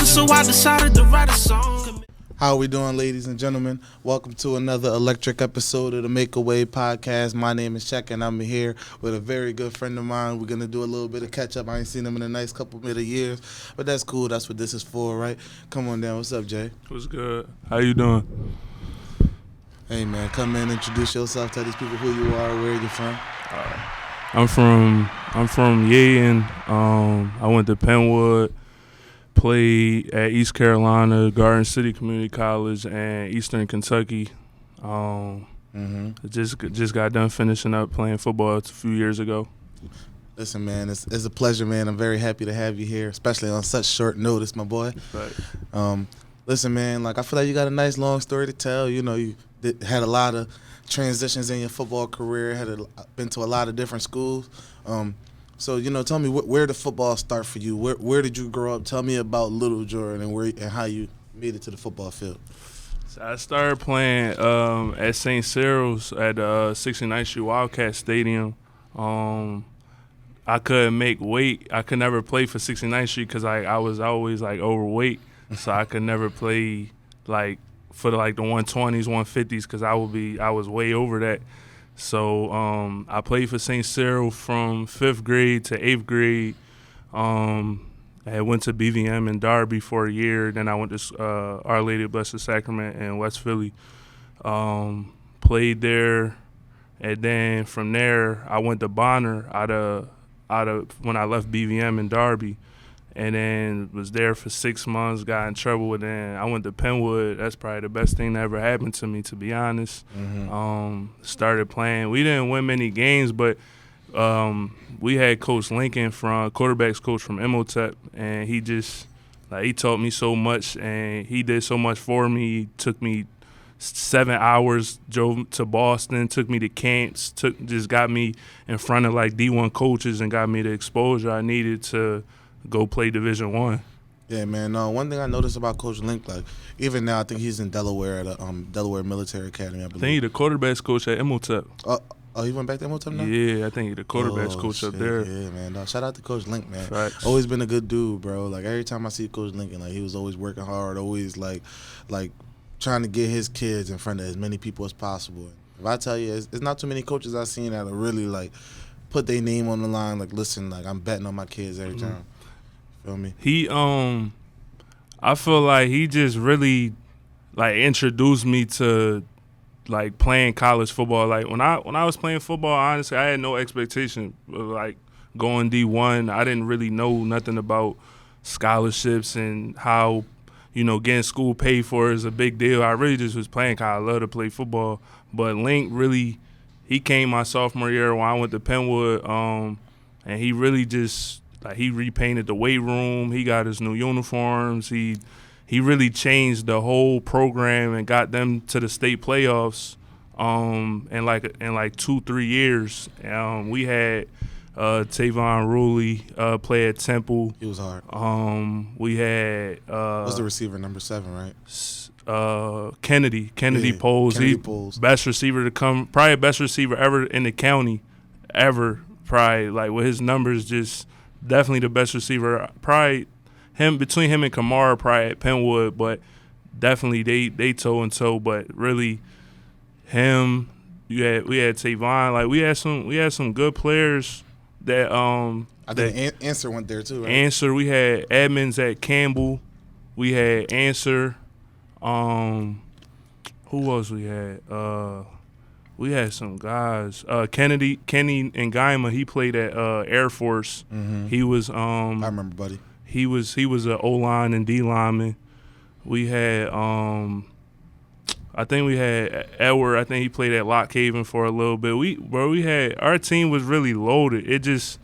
so I decided to write a song. How are we doing, ladies and gentlemen? Welcome to another electric episode of the Make a Way podcast. My name is Check, and I'm here with a very good friend of mine. We're going to do a little bit of catch-up. I ain't seen him in a nice couple bit of years, but that's cool. That's what this is for, right? Come on down. What's up, Jay? What's good? How you doing? Hey, man, come in, introduce yourself, tell these people who you are, where you're from. I'm from Yaden. I went to Penn Wood, played at East Carolina, Garden City Community College, and Eastern Kentucky. Just got done finishing up playing football a few years ago. Listen, man, it's a pleasure, man. I'm very happy to have you here, especially on such short notice, my boy. Right. Listen, man, like I feel like you got a nice long story to tell. You know, you had a lot of transitions in your football career, been to a lot of different schools. So, you know, tell me where did football start for you? Where did you grow up? Tell me about Little Jordan and how you made it to the football field. So I started playing at St. Cyril's at 69th Street Wildcat Stadium. I couldn't make weight. I could never play for 69th Street because I was always like overweight, so I could never play like for the 120s, 150s because I was way over that. So I played for St. Cyril from 5th grade to 8th grade. I went to BVM in Darby for a year. Then I went to Our Lady of Blessed Sacrament in West Philly. Played there, and then from there I went to Bonner out of when I left BVM in Darby, and then was there for 6 months. Got in trouble, and then I went to Penn Wood. That's probably the best thing that ever happened to me, to be honest. Started playing. We didn't win many games, but we had Coach Lincoln, quarterbacks coach from Imhotep, and he just he taught me so much, and he did so much for me. He took me 7 hours, drove to Boston, took me to camps, just got me in front of D1 coaches and got me the exposure I needed to go play Division I. Yeah, man. One thing I noticed about Coach Link, even now, I think he's in Delaware at Delaware Military Academy. I think he's the quarterbacks coach at Imhotep. He went back to Imhotep now? Yeah, I think he's the quarterbacks coach up there. Yeah, man. Shout out to Coach Link, man. Facts. Always been a good dude, bro. Every time I see Coach Lincoln, he was always working hard, always trying to get his kids in front of as many people as possible. If I tell you, it's not too many coaches I've seen that are really put their name on the line. Listen, I'm betting on my kids every time. Feel me? He I feel like he just really introduced me to playing college football. When I was playing football, honestly, I had no expectation of going D1. I didn't really know nothing about scholarships and how getting school paid for is a big deal. I really just was playing because I love to play football. But Link really, he came my sophomore year when I went to Penn Wood, and he really just he repainted the weight room. He got his new uniforms. He really changed the whole program and got them to the state playoffs in 2-3 years. We had Tavon Ruley play at Temple. He was hard. We had what's the receiver, number 7, right? Kennedy Poles. Poles. Best receiver to come, probably best receiver ever in the county, ever. Probably with his numbers, just definitely the best receiver. Probably between him and Kamara, probably at Penn Wood, but definitely they toe and toe. But really, him. We had Tavon. We had some good players. That I think Answer went there too, right? Answer, we had Edmonds at Campbell. We had Answer. Who else we had? We had some guys. Kenny and Gaima, he played at Air Force. Mm-hmm. He was I remember, buddy. He was an O-line and D-lineman. We had I think we had Edward. I think he played at Lock Haven for a little bit. Our team was really loaded. It just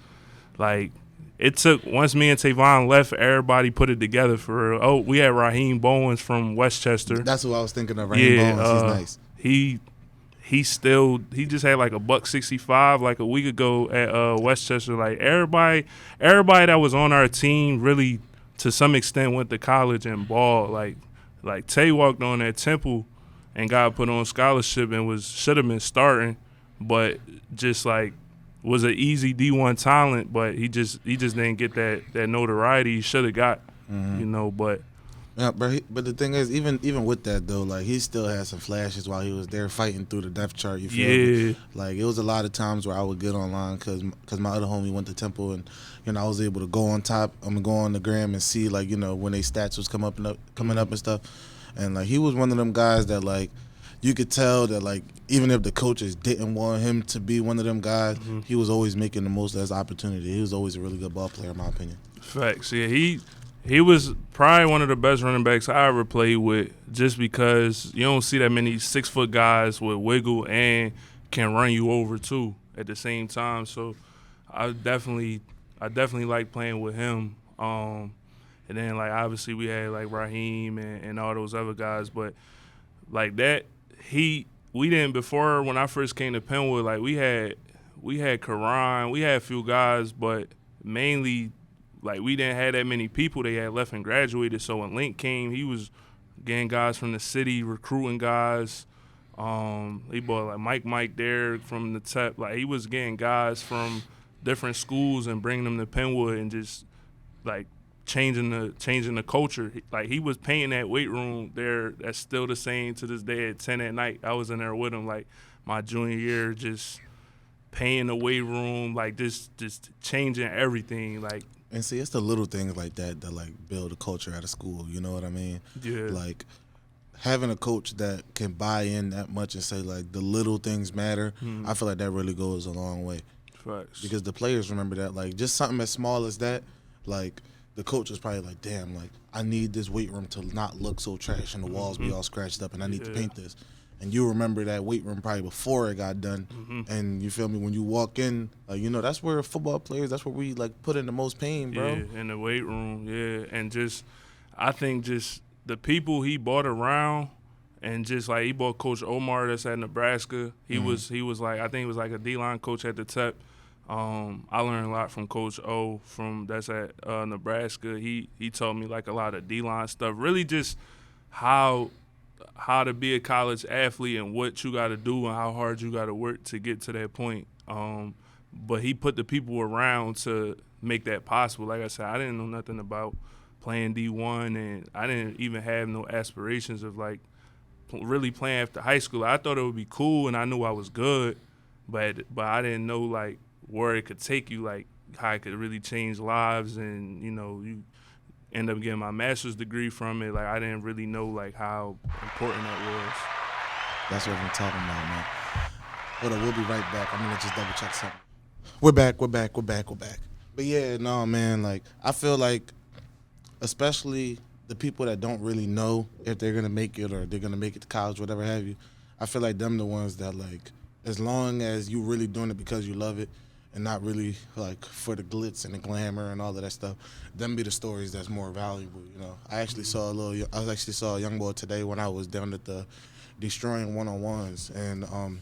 it took, once me and Tavon left, everybody put it together for real. Oh, we had Raheem Bowens from Westchester. That's who I was thinking of. Raheem Bowens. He's nice. He just had $165 a week ago at Westchester. Everybody that was on our team really to some extent went to college and ball. Tay walked on at Temple and got put on scholarship and should have been starting, but just was an easy D1 talent, but he just didn't get that notoriety he should have got, But Yeah, but the thing is, even with that though, like he still had some flashes while he was there fighting through the depth chart. You feel me? Like it was a lot of times where I would get online because my other homie went to Temple, and I was able to go on top. Go on the gram and see like when they stats was coming up and stuff, and like he was one of them guys that like you could tell that like even if the coaches didn't want him to be one of them guys, he was always making the most of his opportunity. He was always a really good ball player in my opinion. Facts. Yeah, he was probably one of the best running backs I ever played with, just because you don't see that many 6-foot guys with wiggle and can run you over too at the same time. So I definitely like playing with him. And then like obviously we had like Raheem and all those other guys, but like that we didn't before when I first came to Penn Wood, like we had Karan, we had a few guys, but mainly like we didn't have that many people. They had left and graduated. So when Link came, he was getting guys from the city, recruiting guys. He bought like Mike there from the Tep. Like he was getting guys from different schools and bringing them to Penn Wood and just like changing the culture. Like he was painting that weight room there. That's still the same to this day at 10 at night. I was in there with him like my junior year, just painting the weight room, like just changing everything. Like. And see, it's the little things like that like build a culture at a school. You know what I mean? Yeah. Like having a coach that can buy in that much and say like the little things matter. I feel like that really goes a long way. Facts. Because the players remember that. Like just something as small as that. Like the coach was probably like, damn, like I need this weight room to not look so trash and the walls be all scratched up and I need to paint this. And you remember that weight room probably before it got done. And you feel me? When you walk in, like, that's where football players, that's where we, like, put in the most pain, bro. Yeah, in the weight room, yeah. And I think the people he brought around and just, like, he brought Coach Omar that's at Nebraska. He was like, I think he was like a D-line coach at the Tep. I learned a lot from Coach O that's at Nebraska. He taught me, like, a lot of D-line stuff. Really just how to be a college athlete and what you got to do and how hard you got to work to get to that point. But he put the people around to make that possible. Like I said, I didn't know nothing about playing D1, and I didn't even have no aspirations of, like, really playing after high school. I thought it would be cool, and I knew I was good, but I didn't know, like, where it could take you, like, how it could really change lives, and, you end up getting my master's degree from it. Like, I didn't really know, like, how important that was. That's what I'm talking about, man. Hold on, we'll be right back. I'm going to just double check something. We're back. But yeah, no, man, like, I feel like especially the people that don't really know if they're going to make it or they're going to make it to college, whatever have you, I feel like them the ones that, like, as long as you really doing it because you love it, and not really like for the glitz and the glamour and all of that stuff, them be the stories that's more valuable. I actually saw a young boy today when I was down at the Destroying One-on-Ones, and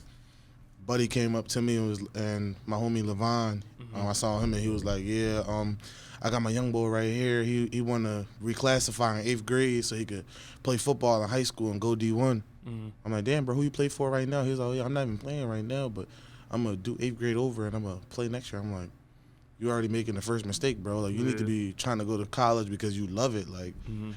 Buddy came up to me and my homie Levon, I saw him and he was like, yeah, I got my young boy right here. He want to reclassify in 8th grade so he could play football in high school and go D1. I'm like, damn, bro, who you play for right now? He's like, oh, yeah, I'm not even playing right now, but I'm going to do 8th grade over and I'm going to play next year. I'm like, you already making the first mistake, bro. Like, you need to be trying to go to college because you love it. Like,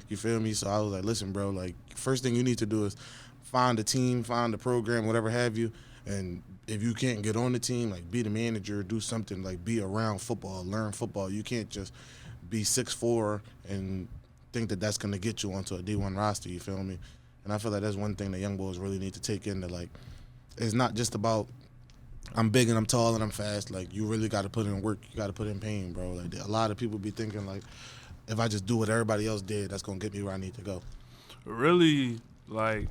you feel me? So I was like, listen, bro, like, first thing you need to do is find a team, find a program, whatever have you. And if you can't get on the team, like, be the manager, do something, like, be around football, learn football. You can't just be 6'4" and think that that's going to get you onto a D1 roster, you feel me? And I feel like that's one thing that young boys really need to take into, like, it's not just about I'm big and I'm tall and I'm fast. Like, you really got to put in work. You got to put in pain, bro. Like, a lot of people be thinking, like, if I just do what everybody else did, that's going to get me where I need to go. Really, like,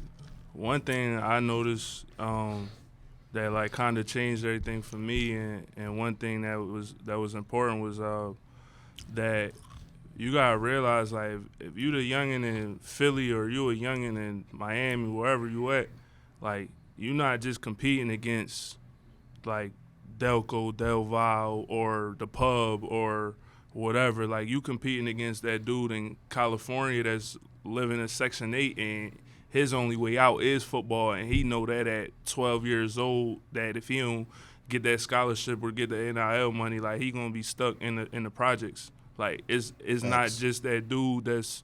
one thing I noticed that, like, kind of changed everything for me, and one thing that was important was that you got to realize, like, if you the youngin' in Philly or you a youngin' in Miami, wherever you at, like, you not just competing against, like, Delco, Del Valle, or the pub or whatever. Like, you competing against that dude in California that's living in Section 8 and his only way out is football, and he know that at 12 years old that if he don't get that scholarship or get the NIL money, like, he gonna be stuck in the projects. Like, it's not just that dude that's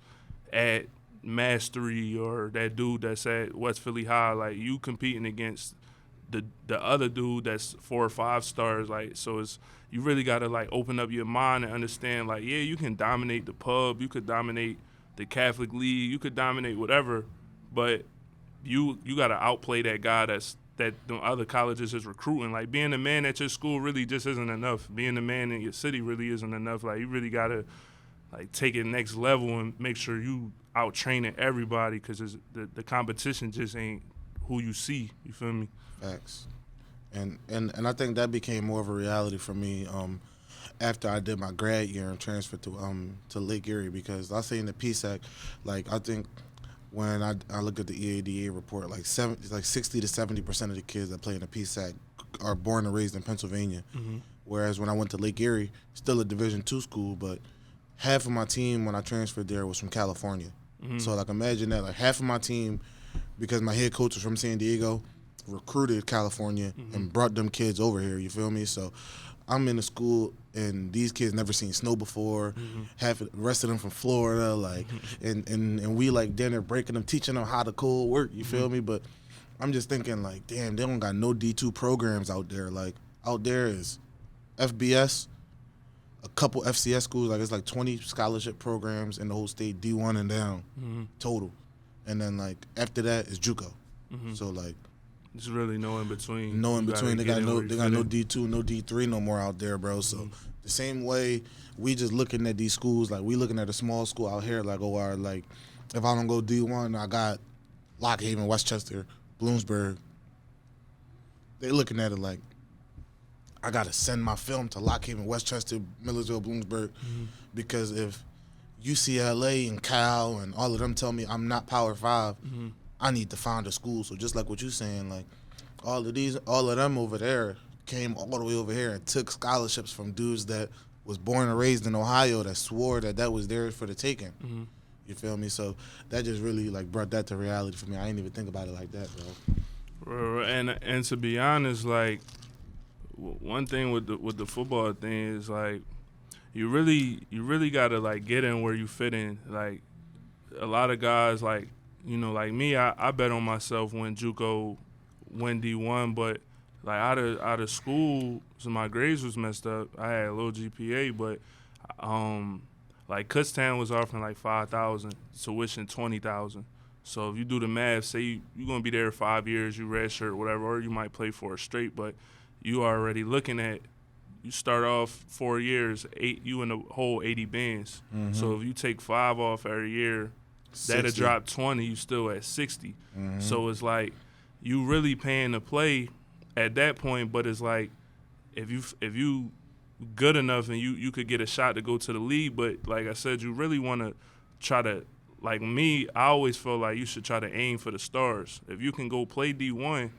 at mastery or that dude that's at West Philly High. Like, you competing against the other dude that's 4 or 5 stars. Like, so it's, you really got to, like, open up your mind and understand, like, yeah, you can dominate the pub, you could dominate the Catholic League, you could dominate whatever, but you got to outplay that guy that the other colleges is recruiting. Like, being a man at your school really just isn't enough. Being a man in your city really isn't enough. Like, you really got to, like, take it next level and make sure you out training everybody, because the competition just ain't who you see. You feel me? Facts. And I think that became more of a reality for me after I did my grad year and transferred to Lake Erie, because I say in the PSAC, like, I think when I looked at the EADA report, like 60 to 70% of the kids that play in the PSAC are born and raised in Pennsylvania. Mm-hmm. Whereas when I went to Lake Erie, still a Division II school, but half of my team when I transferred there was from California. Mm-hmm. So, like, imagine that, like, half of my team, because my head coach was from San Diego, recruited California and brought them kids over here, you feel me? So I'm in the school and these kids never seen snow before, half the rest of them from Florida, like, and we, like, down there breaking them, teaching them how the code work, you feel me? But I'm just thinking, like, damn, they don't got no D2 programs out there. Like, out there is FBS, a couple FCS schools, like, it's like 20 scholarship programs in the whole state, D1 and down, total. And then, like, after that is Juco. So, like, there's really no in between. No in between. They got no D2, no D3 no more out there, bro. So the same way we just looking at these schools, like, we looking at a small school out here, like, oh, like, if I don't go D1, I got Lock Haven, Westchester, Bloomsburg. They looking at it like, I got to send my film to Lock Haven, Westchester, Millersville, Bloomsburg, because if UCLA and Cal and all of them tell me I'm not Power 5, I need to find a school. So just like what you're saying, like, all of them over there came all the way over here and took scholarships from dudes that was born and raised in Ohio that swore that was theirs for the taking. You feel me? So that just really, like, brought that to reality for me. I didn't even think about it like that, bro. And to be honest, like, one thing with the football thing is, like, you really gotta, like, get in where you fit in. Like, a lot of guys, like, you know, like me, I bet on myself when Juco went D1, but, like, out of school, so my grades was messed up. I had a low GPA, but like, Kutztown was offering like $5,000, tuition $20,000. So if you do the math, say you're gonna be there 5 years, you redshirt, whatever, or you might play for a straight, but you already looking at, you start off 4 years, you in the whole 80 bands. So if you take 5 off every year, that'll drop 20, you still at 60. So it's like, you really paying to play at that point, but it's like, if you good enough and you could get a shot to go to the league, but like I said, you really want to try to, like me, I always feel like you should try to aim for the stars. If you can go play D1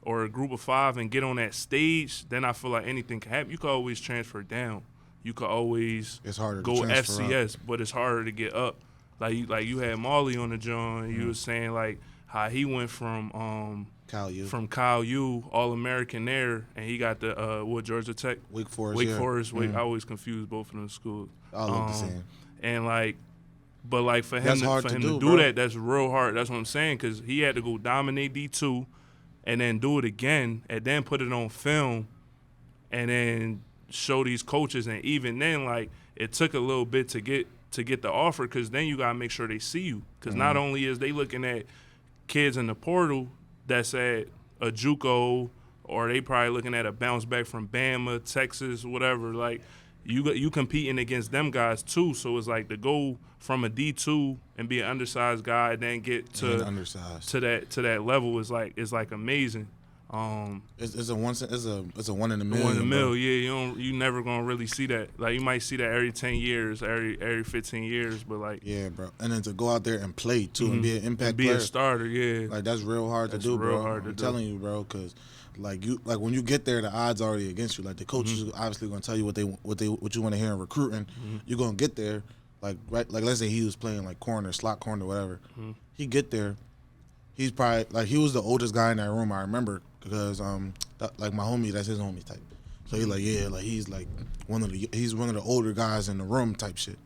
or a group of 5 and get on that stage, then I feel like anything can happen. You could always transfer down. You could always go FCS, but it's harder to get up. Like you had Marley on the joint, and you was saying, like, how he went from Cal U, All-American there, and he got the Georgia Tech? Wake Forest. I always confuse both of them schools. I look the same. And, like, but, like, for him to do that, that's real hard. That's what I'm saying, because he had to go dominate D2 and then do it again and then put it on film and then show these coaches. And even then, like, it took a little bit to get the offer, because then you got to make sure they see you. Because not only is they looking at kids in the portal that's at a Juco, or they probably looking at a bounce back from Bama, Texas, whatever. Like, you competing against them guys too. So it's like, to go from a D2 and be an undersized guy and then get to that level is like amazing. It's a one in a million. 1 in a million, yeah. You never gonna really see that. Like, you might see that every 10 years, every 15 years, but, like, yeah, bro. And then to go out there and play too, and be an impact player, be a starter, yeah. Like, that's real hard to do, bro. I'm telling you, bro, because like when you get there, the odds are already against you. Like, the coaches are obviously gonna tell you what you want to hear in recruiting. You're gonna get there, like, right, like, let's say he was playing like slot corner, whatever. He get there, he's probably, like, he was the oldest guy in that room. I remember, because like, my homie, that's his homie type. So he's like, yeah, like, he's like he's one of the older guys in the room type shit.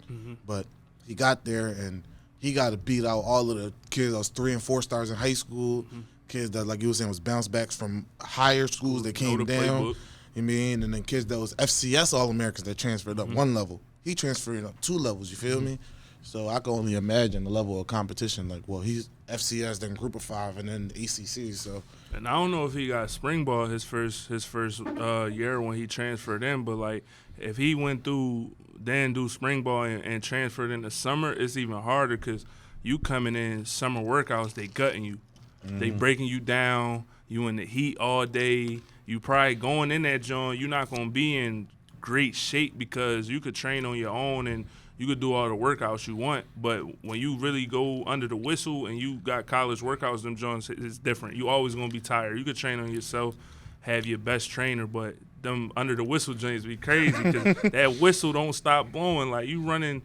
But he got there, and he got to beat out all of the kids that was 3 and 4 stars in high school, kids that, like you were saying, was bounce backs from higher schools that came down. Playbook. You mean, and then kids that was FCS All-Americans that transferred up 1 level. He transferred up 2 levels, you feel me? So I can only imagine the level of competition. Like, well, he's FCS, then Group of 5, and then ACC. So, and I don't know if he got spring ball his first year when he transferred in, but like if he went through then do spring ball and transferred in the summer, it's even harder because you coming in summer workouts, they gutting you, they breaking you down. You in the heat all day. You probably going in that joint, you're not gonna be in great shape because you could train on your own and you could do all the workouts you want, but when you really go under the whistle and you got college workouts, them joints, it's different. You always going to be tired. You could train on yourself, have your best trainer, but them under the whistle joints be crazy because that whistle don't stop blowing. Like you running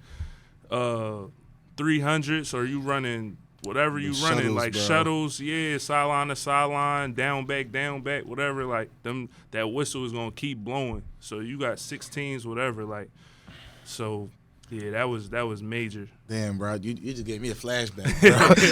300s or you running whatever you running, shuttles, like bro. Shuttles, yeah, sideline to sideline, down, back, whatever. Like them, that whistle is going to keep blowing. So you got 16s, whatever, like, so – yeah, that was major. damn, bro, you just gave me a flashback,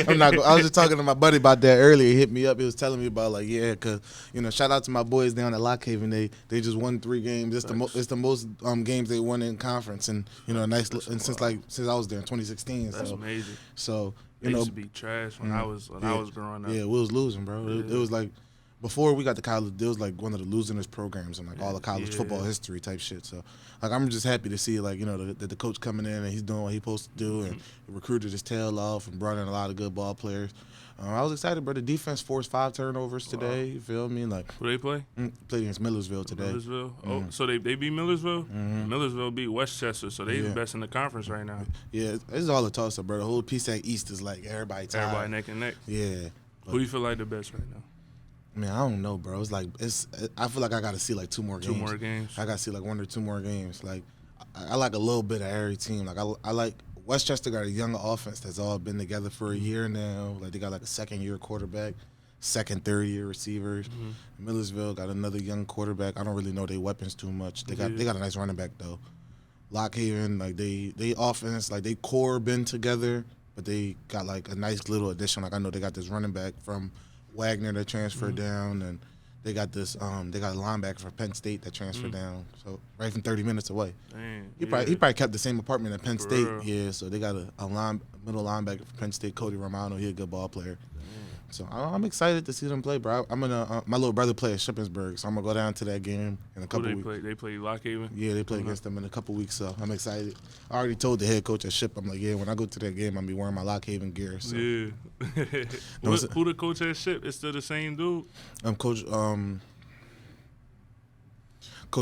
bro. I was just talking to my buddy about that earlier. He hit me up. He was telling me about, like, yeah, because, you know, shout out to my boys down at Lock Haven. They just won 3 games. It's the most games they won in conference, and, you know, since I was there in 2016. That's so, amazing. So, They you know, used to be trash when I was growing up. yeah, we was losing, bro. It was like, before we got to college, it was like one of the losingest programs in like all the college football history type shit. So, like, I'm just happy to see, like, you know, the coach coming in and he's doing what he's supposed to do and recruited his tail off and brought in a lot of good ball players. I was excited, bro. The defense forced 5 turnovers today. You feel me? Like, Who they play? Played against Millersville today. Millersville. Oh, so they beat Millersville. Millersville beat Westchester, so they the best in the conference right now. Yeah, it's all a toss up, bro. The whole PSAC East is like everybody tied. Everybody neck and neck. Yeah. Who do you feel like the best right now? Man, I don't know, bro. It's like I feel like I got to see like 2 more games. 2 more games. I got to see like 1 or 2 more games. Like I like a little bit of every team. Like I like Westchester got a young offense that's all been together for a year now. Like they got like a 2nd-year quarterback, 2nd, 3rd-year receivers. Millersville got another young quarterback. I don't really know their weapons too much. They got a nice running back though. Lock Haven, like they offense, like they core been together, but they got like a nice little addition. Like I know they got this running back from Wagner that transferred down, and they got this they got a linebacker from Penn State that transferred down, so right from 30 minutes away. Dang, He probably kept the same apartment at Penn For State. real. Yeah, so they got a middle linebacker from Penn State, Cody Romano. He a good ball player. So I'm excited to see them play, bro. I'm gonna my little brother play at Shippensburg, so I'm gonna go down to that game in a Who couple they weeks. play? They play Lock Haven. Yeah, they play against them in a couple weeks, so I'm excited. I already told the head coach at Ship, I'm like, yeah, when I go to that game, I'm gonna be wearing my Lock Haven gear. So. Yeah. Who the coach at Ship? It's still the same dude. Coach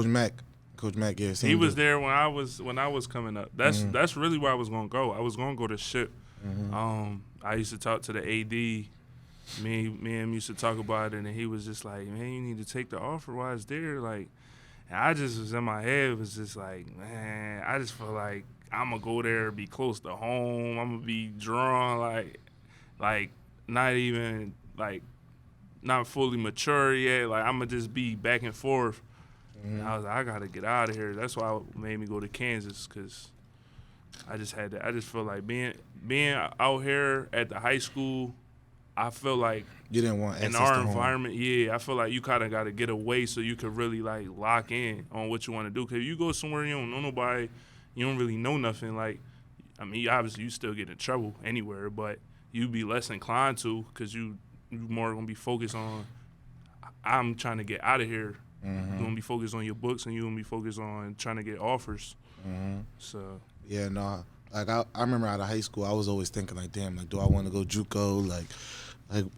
Mack. Coach Mack, yeah. He was there when I was coming up. That's really where I was gonna go. I was gonna go to Ship. I used to talk to the AD. Me and him used to talk about it, and he was just like, "Man, you need to take the offer while it's there." Like, and I just was in my head was just like, "Man, I just feel like I'm gonna go there, be close to home. I'm gonna be drawn like not even like not fully mature yet. Like I'm gonna just be back and forth." And I was like, I gotta get out of here. That's why it made me go to Kansas, because I just had to. I just feel like being out here at the high school. I feel like you didn't want in access our to home. environment, yeah, I feel like you kind of got to get away so you could really like lock in on what you want to do. Because you go somewhere you don't know nobody, you don't really know nothing. Like, I mean, obviously you still get in trouble anywhere, but you be less inclined to because you more gonna be focused on. I'm trying to get out of here. You're gonna be focused on your books, and you're gonna be focused on trying to get offers. So yeah, no. Like I remember out of high school, I was always thinking like, damn, like, do I want to go JUCO?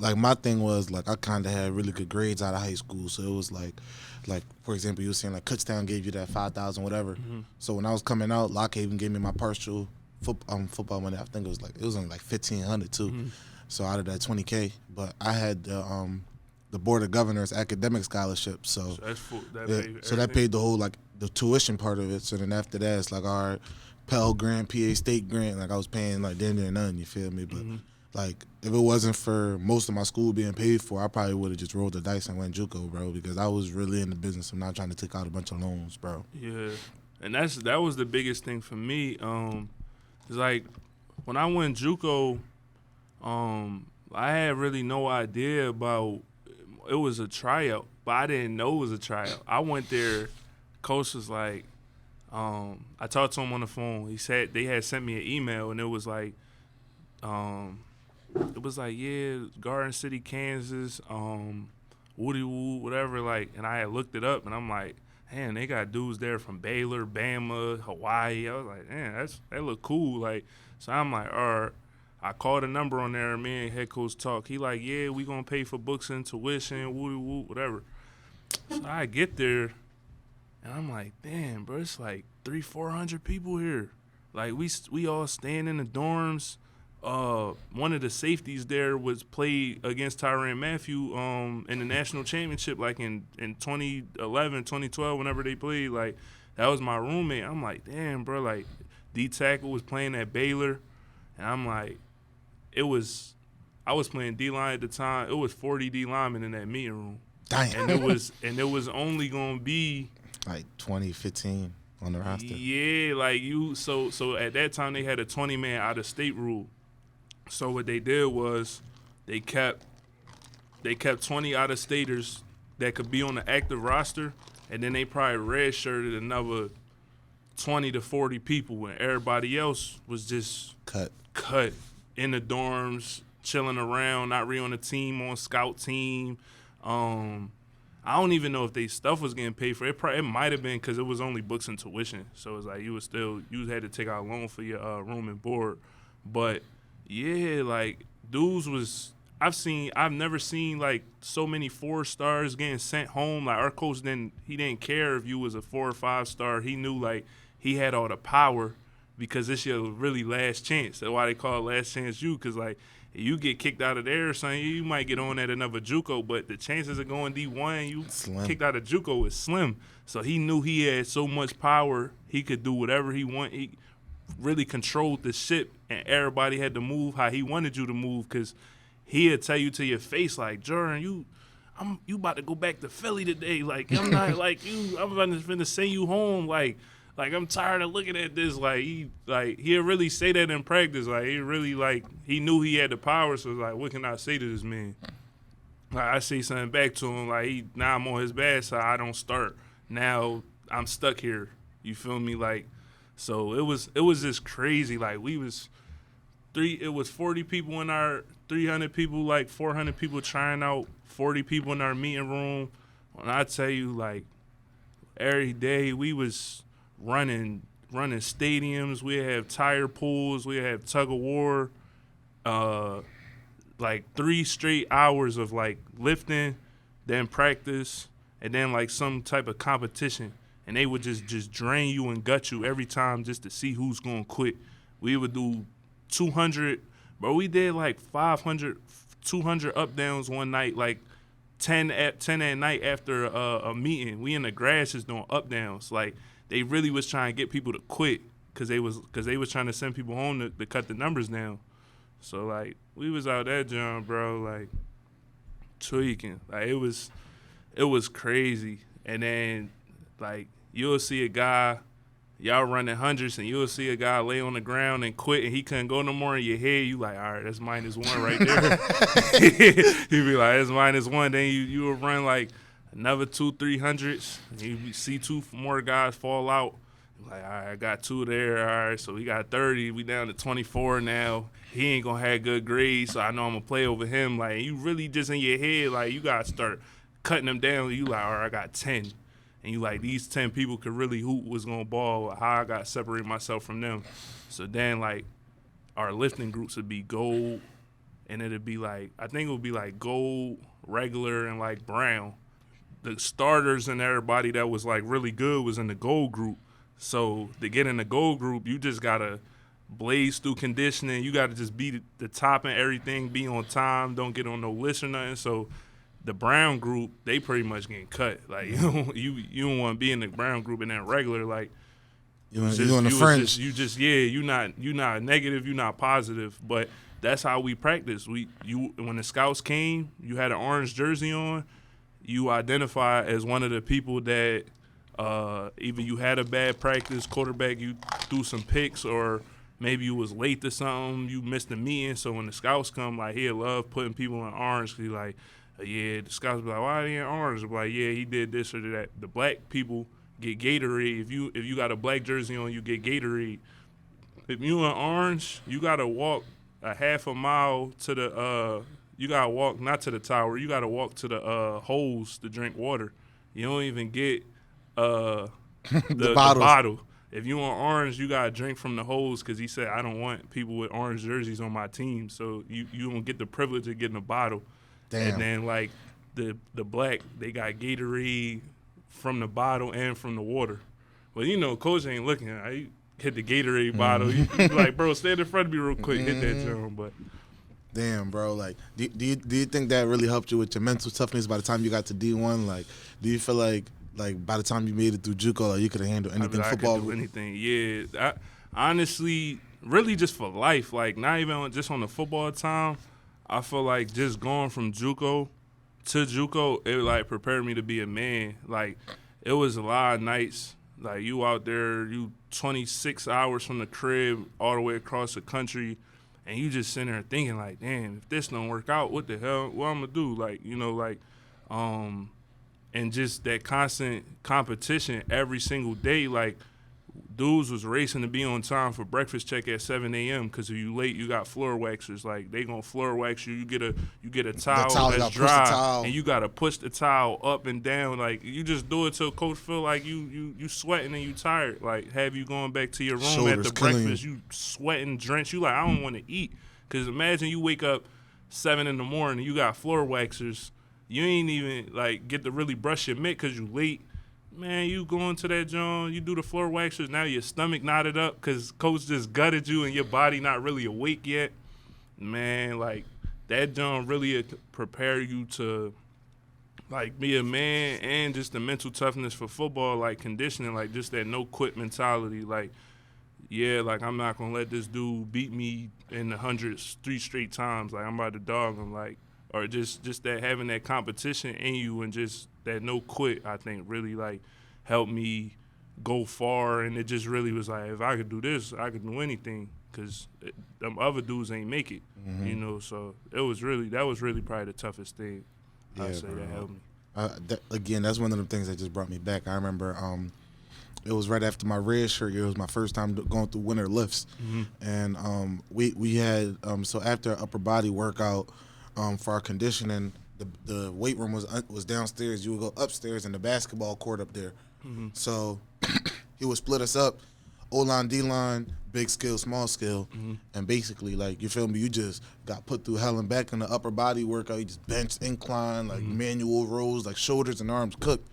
Like my thing was like I kind of had really good grades out of high school, so it was like for example, you were saying like Kutztown gave you that 5,000 whatever. So when I was coming out, Lock Haven gave me my partial football money. I think it was only like 1,500 too. So out of that 20K, but I had the Board of Governors academic scholarship. So that's full, that paid the whole like the tuition part of it. So then after that, it's like all right, Pell Grant, PA State Grant. Like I was paying like damn near none. You feel me? But like if it wasn't for most of my school being paid for, I probably would have just rolled the dice and went JUCO, bro. Because I was really in the business of not trying to take out a bunch of loans, bro. Yeah, and that was the biggest thing for me. It's like when I went Juco, I had really no idea about it was a tryout, but I didn't know it was a tryout. I went there, coach was like, I talked to him on the phone. He said they had sent me an email, and it was like, yeah, Garden City, Kansas, Woody Woo, whatever, like, and I had looked it up, and I'm like, man, they got dudes there from Baylor, Bama, Hawaii. I was like, man, that look cool. Like, so I'm like, all right. I called a number on there, and me and head coach talk. He like, yeah, we gonna pay for books and tuition, woo, whatever. So I get there, and I'm like, damn, bro, it's like 300-400 people here. Like, we all staying in the dorms. One of the safeties there was played against Tyrann Matthew in the national championship, like in 2011, 2012, whenever they played. Like, that was my roommate. I'm like, damn, bro, like, D-tackle was playing at Baylor, and I'm like, I was playing D-line at the time. It was 40 D linemen in that meeting room. Damn. And it was only gonna be like 2015 on the roster. Yeah, like so at that time they had a 20-man out of state rule. So what they did was they kept 20 out of staters that could be on the active roster, and then they probably redshirted another 20 to 40 people, and everybody else was just cut in the dorms, chilling around, not really on the team, on scout team. I don't even know if they stuff was getting paid for. It might have been because it was only books and tuition. So it's like you had to take out a loan for your room and board. But yeah, like dudes was I've never seen like so many 4-stars getting sent home. Like our coach he didn't care if you was a 4 or 5-star. He knew like he had all the power because this your really last chance. That's why they call it last chance you, because like if you get kicked out of there or something, you might get on at another Juco, but the chances of going D1, you slim. Kicked out of Juco is slim. So he knew he had so much power, he could do whatever he wanted. He really controlled the ship, and everybody had to move how he wanted you to move, because he'd tell you to your face, like, Jordan, you about to go back to Philly today. Like, I'm not like you. I'm about to send you home. Like I'm tired of looking at this. Like he'll really say that in practice. Like he really he knew he had the power. So it's like, what can I say to this man? Like I say something back to him. Like now I'm on his bad side. I don't start. Now I'm stuck here. You feel me? Like, so it was just crazy. Like it was 40 people in our 300 people, like 400 people trying out, 40 people in our meeting room. When I tell you, like every day we was running stadiums. We have tire pools. We have tug of war. Like 3 straight hours of like lifting, then practice, and then like some type of competition. And they would just drain you and gut you every time just to see who's gonna quit. We would do 200, bro. We did like 500, 200 up downs one night, like 10 at night after a meeting. We in the grass just doing up downs. Like they really was trying to get people to quit because they was trying to send people home to cut the numbers down. So like we was out there, John, bro, like tweaking. Like it was crazy. And then like you'll see a guy, y'all running hundreds, and you'll see a guy lay on the ground and quit, and he couldn't go no more in your head. You like, all right, that's -1 right there. You be like, that's -1. Then you will run like another 200-300s. You see 2 more guys fall out. Like, all right, I got 2 there. All right, so we got 30. We down to 24 now. He ain't gonna have good grades, so I know I'm gonna play over him. Like, you really just in your head, like, you gotta start cutting them down. You like, all right, I got 10. And you like, these 10 people could really hoop was going to ball, how I got to separate myself from them. So then, like, our lifting groups would be gold, and it'd be like, I think it would be like gold, regular, and like brown. The starters and everybody that was like really good was in the gold group. So to get in the gold group, you just got to blaze through conditioning. You got to just be the top and everything, be on time, don't get on no list or nothing. So the brown group, they pretty much getting cut. Like you don't want to be in the brown group, and then regular, like you on the fringe. You not negative, you not positive. But that's how we practice. When the scouts came, you had an orange jersey on. You identify as one of the people that either you had a bad practice, quarterback, you threw some picks, or maybe you was late to something, you missed the meeting. So when the scouts come, like, he love putting people in orange. He like, yeah, the scouts be like, why are they in orange? Be like, yeah, he did this or that. The black people get Gatorade. If you got a black jersey on, you get Gatorade. If you in orange, you gotta walk a half a mile to the you gotta walk not to the tower, you gotta walk to the holes to drink water. You don't even get the bottle. If you on orange, you gotta drink from the hose because he said I don't want people with orange jerseys on my team. So you don't get the privilege of getting a bottle. Damn. And then like the black, they got Gatorade from the bottle and from the water. But you know, coach ain't looking. He hit the Gatorade bottle. You like, bro, stand in front of me real quick. Hit that joint. But damn, bro. Like, do you think that really helped you with your mental toughness by the time you got to D1? Like, do you feel like by the time you made it through Juco, like you could have handled anything football? I could do anything. Yeah, honestly, really just for life. Like not even just on the football time. I feel like just going from Juco to Juco, it like prepared me to be a man. Like it was a lot of nights. Like you out there, you 26 hours from the crib all the way across the country, and you just sitting there thinking like, damn, if this don't work out, what the hell? What I'm gonna do? Like you know, like, and just that constant competition every single day. Like dudes was racing to be on time for breakfast check at 7 a.m. because if you late, you got floor waxers. Like they gonna floor wax you. You get a towel that's dry, and you gotta push the towel up and down. Like you just do it till coach feel like you sweating and you tired. Like have you going back to your room Shoulders at the breakfast, you sweating, drenched. You like I don't want to eat because imagine you wake up 7 in the morning, you got floor waxers. You ain't even like get to really brush your mitt because you late. Man, you going to that joint, you do the floor waxers, now your stomach knotted up because coach just gutted you and your body not really awake yet. Man, like, that joint really prepare you to, like, be a man and just the mental toughness for football, like, conditioning, like, just that no-quit mentality. Like, yeah, like, I'm not going to let this dude beat me in the hundreds 3 straight times. Like, I'm about to dog him, like, or just that having that competition in you and just that no quit, I think, really, like, helped me go far. And it just really was like, if I could do this, I could do anything because them other dudes ain't make it, you know. So that was really probably the toughest thing I'd say that helped me. Again, that's one of the things that just brought me back. I remember it was right after my red shirt year. It was my first time going through winter lifts. And we had so after upper body workout for our conditioning, the weight room was downstairs. You would go upstairs in the basketball court up there. So he would split us up, O-line, D-line, big skill, small skill, and basically, like, you feel me, you just got put through hell and back in the upper body workout. You just bench, incline, like manual rows, like shoulders and arms cooked.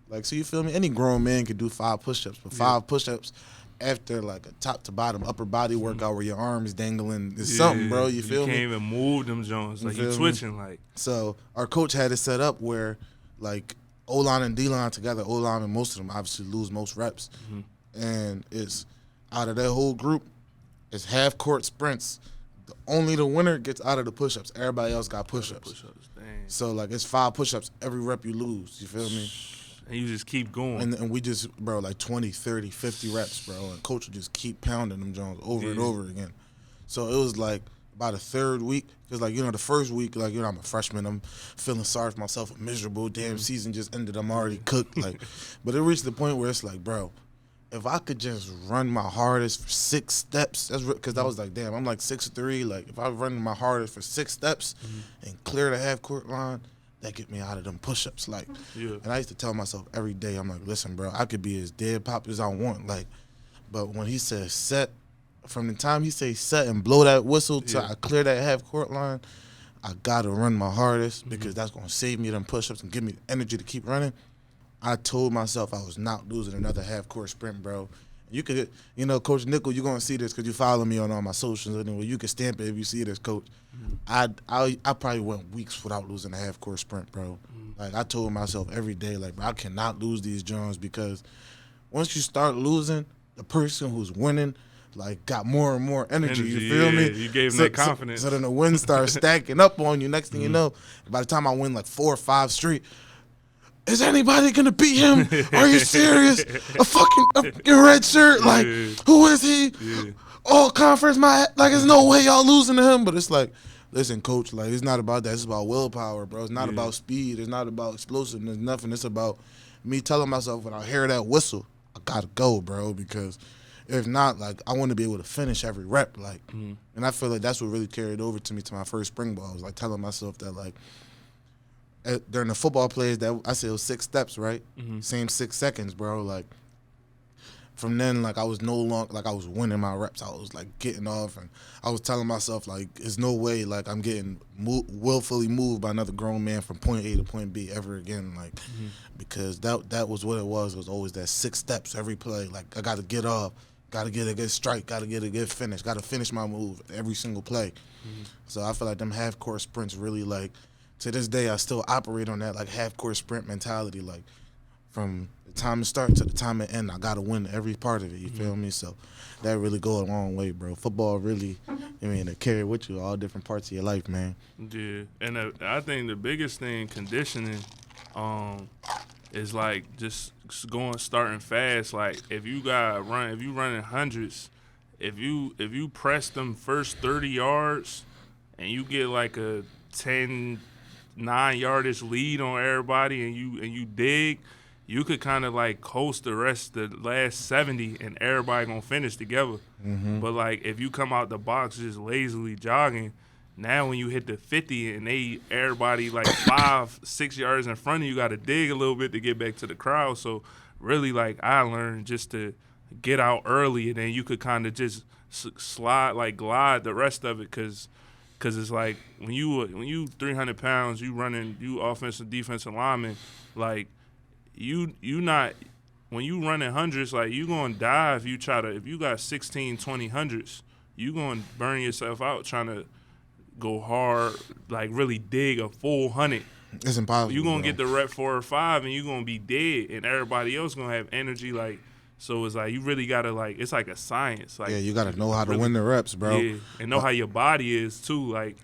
Like, so you feel me? Any grown man could do 5 push-ups, but 5 push-ups after, like, a top to bottom upper body workout where your arm is dangling is something, bro. You feel me? You can't even move them joints. Like, you twitching, like. So our coach had it set up where, like, O-line and D-line together, O-line and most of them obviously lose most reps. And it's out of that whole group, it's half-court sprints. Only the winner gets out of the push-ups. Everybody else got push-ups. So, like, it's 5 push-ups every rep you lose. You feel me? And you just keep going. And we just, bro, like 20, 30, 50 reps, bro. And coach would just keep pounding them Jones over and over again. So it was like about a third week. Because, like, you know, the first week, like, you know, I'm a freshman. I'm feeling sorry for myself. I'm miserable. Damn, season just ended. I'm already cooked. Like, but it reached the point where it's like, bro, if I could just run my hardest for 6 steps, that's because I was like, damn, I'm like 6'3". Like, if I run my hardest for 6 steps and clear the half-court line, that get me out of them push-ups. Like, and I used to tell myself every day, I'm like, listen, bro, I could be as dead pop as I want. Like, but when he says set, from the time he say set and blow that whistle till I clear that half-court line, I got to run my hardest because that's going to save me them push-ups and give me the energy to keep running. I told myself I was not losing another half-court sprint, bro. You could, you know, Coach Nickel, you're going to see this because you follow me on all my socials. Anyway, you can stamp it if you see this, Coach. I probably went weeks without losing a half-court sprint, bro. Like, I told myself every day, like, bro, I cannot lose these Jones because once you start losing, the person who's winning, like, got more and more energy. You feel me? You gave them that confidence. So then the wins start stacking up on you. Next thing you know, by the time I win like 4 or 5 straight, is anybody gonna beat him? Are you serious? A fucking red shirt? Like, who is he? all conference, there's no way y'all losing to him. But it's like, listen, coach, like, it's not about that. It's about willpower, bro. It's not about speed. It's not about explosiveness, nothing. It's about me telling myself when I hear that whistle, I gotta go, bro, because if not, like, I want to be able to finish every rep, like, and I feel like that's what really carried over to me to my first spring ball. I was like telling myself that, like, during the football plays that I said it was 6 steps, right? Same 6 seconds, bro. Like, from then, like, I was no longer, like, I was winning my reps. I was, like, getting off, and I was telling myself, like, there's no way, like, I'm getting willfully moved by another grown man from point A to point B ever again, like, because that was what it was. It was always that 6 steps every play. Like, I got to get off, got to get a good strike, got to get a good finish, got to finish my move every single play. So I feel like them half-court sprints really, like, to this day, I still operate on that, like, half-court sprint mentality, like, from the time to start to the time to end, I got to win every part of it, you feel me? So that really go a long way, bro. Football really, I mean, it carry with you all different parts of your life, man. Yeah, and I think the biggest thing, conditioning, is, like, just starting fast. Like, if you running hundreds, if you press them first 30 yards and you get, like, a 9 yardage lead on everybody and you dig, you could kind of, like, coast the last 70 and everybody gonna finish together. But, like, if you come out the box just lazily jogging, now when you hit the 50 and everybody like 5-6 yards in front of you, got to dig a little bit to get back to the crowd. So really, like, I learned just to get out early, and then you could kind of just glide the rest of it, because it's like when you 300 pounds, you offensive defensive lineman, like, you not, when you running hundreds, like, you gonna die if you got 16, 20 hundreds, you gonna burn yourself out trying to go hard, like, really dig a full 100. It's impossible. You gonna get the rep 4 or 5 and you gonna be dead, and everybody else gonna have energy, like. So it's like you really gotta, like, it's like a science. Like, yeah, you gotta know how to win the reps, bro. Yeah, and know how your body is too. Like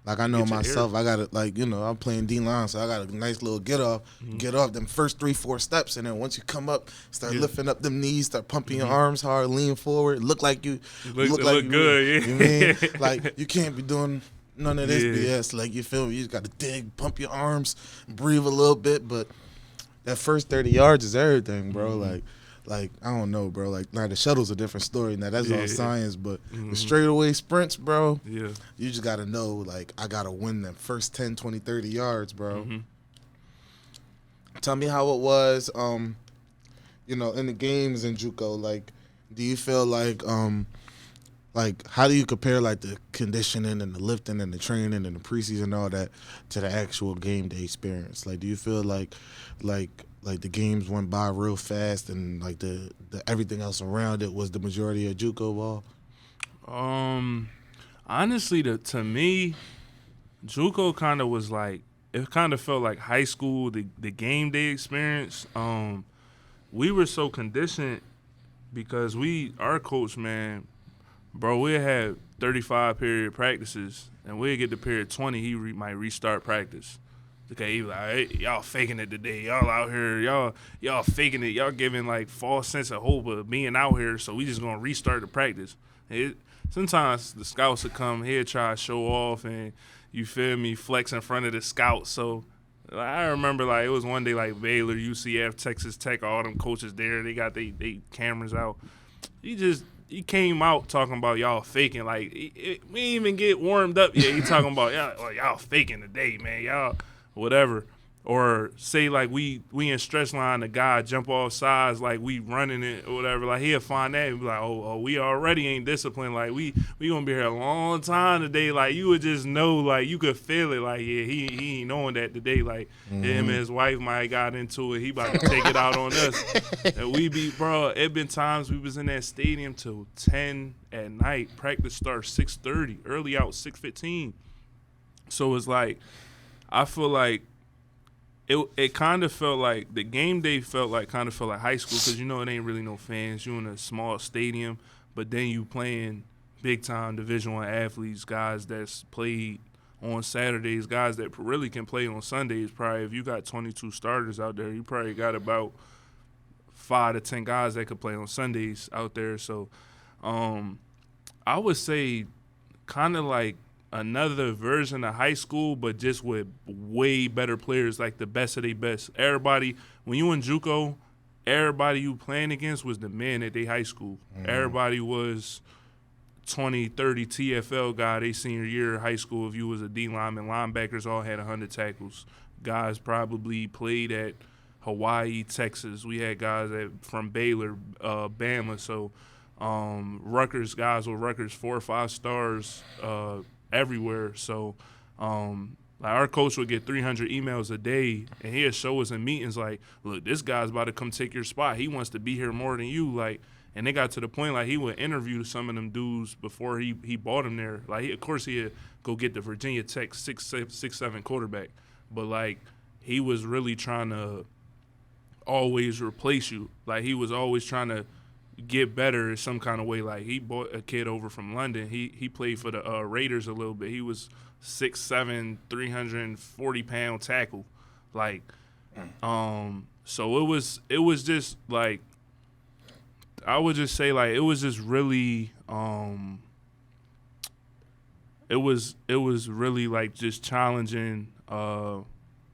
I know myself. I gotta, like, you know, I'm playing D-line, so I got a nice little get off them first 3-4 steps, and then once you come up, start lifting up them knees, start pumping your arms hard, lean forward, look like you look good. You mean? Like, you can't be doing none of this BS. Like, you feel me? You just gotta dig, pump your arms, breathe a little bit, but that first 30 yards is everything, bro. Like, I don't know, bro. Like, now the shuttle's a different story. Now, that's all science, but the straightaway sprints, bro, you just got to know, like, I got to win them first 10, 20, 30 yards, bro. Tell me how it was, you know, in the games in Juco. Like, do you feel like, how do you compare, like, the conditioning and the lifting and the training and the preseason and all that to the actual game day experience? Like, do you feel like the games went by real fast, and, like, the everything else around it was the majority of Juco ball? Honestly, to me, Juco kind of was like, it kind of felt like high school, the game day experience. We were so conditioned because our coach, man, bro, we had 35 period practices, and we'd get to period 20, he might restart practice. Okay, he was like, hey, y'all faking it today. Y'all out here, y'all faking it. Y'all giving, like, false sense of hope of being out here, so we just going to restart the practice. Sometimes the scouts would come here, try to show off, and, you feel me, flex in front of the scouts. So I remember, like, it was one day, like, Baylor, UCF, Texas Tech, all them coaches there. They got they cameras out. He came out talking about y'all faking. Like, we didn't even get warmed up yet. He talking about, y'all faking today, man. Y'all – whatever. Or say, like, we in stretch line, the guy jump off sides, like, we running it or whatever. Like, he'll find that and be like, oh, we already ain't disciplined. Like, we gonna be here a long time today. Like, you would just know, like, you could feel it. Like, yeah, he ain't knowing that today. Like, him and his wife might got into it. He about to take it out on us. And it been times we was in that stadium till 10 at night. Practice starts 6:30, early out 6:15. So it's like, I feel like it kind of felt like the game day felt like high school, because, you know, it ain't really no fans. You in a small stadium, but then you playing big time Division I athletes, guys that's played on Saturdays, guys that really can play on Sundays. Probably if you got 22 starters out there, you probably got about 5 to 10 guys that could play on Sundays out there. So I would say kind of like another version of high school, but just with way better players, like the best of their best. Everybody, when you in Juco, everybody you playing against was the men at their high school. Everybody was 20, 30 TFL guy they senior year of high school. If you was a D lineman, linebackers all had 100 tackles. Guys probably played at Hawaii, Texas. We had guys from Baylor, Bama. So Rutgers, guys with Rutgers 4 or 5 stars everywhere. So like our coach would get 300 emails a day, and he'd show us in meetings like, look, this guy's about to come take your spot. He wants to be here more than you. Like, and they got to the point like he would interview some of them dudes before he bought him there. Like, of course he'd go get the Virginia Tech 6'7" quarterback, but like he was really trying to always replace you. Like, he was always trying to get better in some kind of way. Like, he bought a kid over from London. He played for the Raiders a little bit. He was 6'7", 340-pound tackle. Like, so it was just like, I would just say like it was just really it was really like just challenging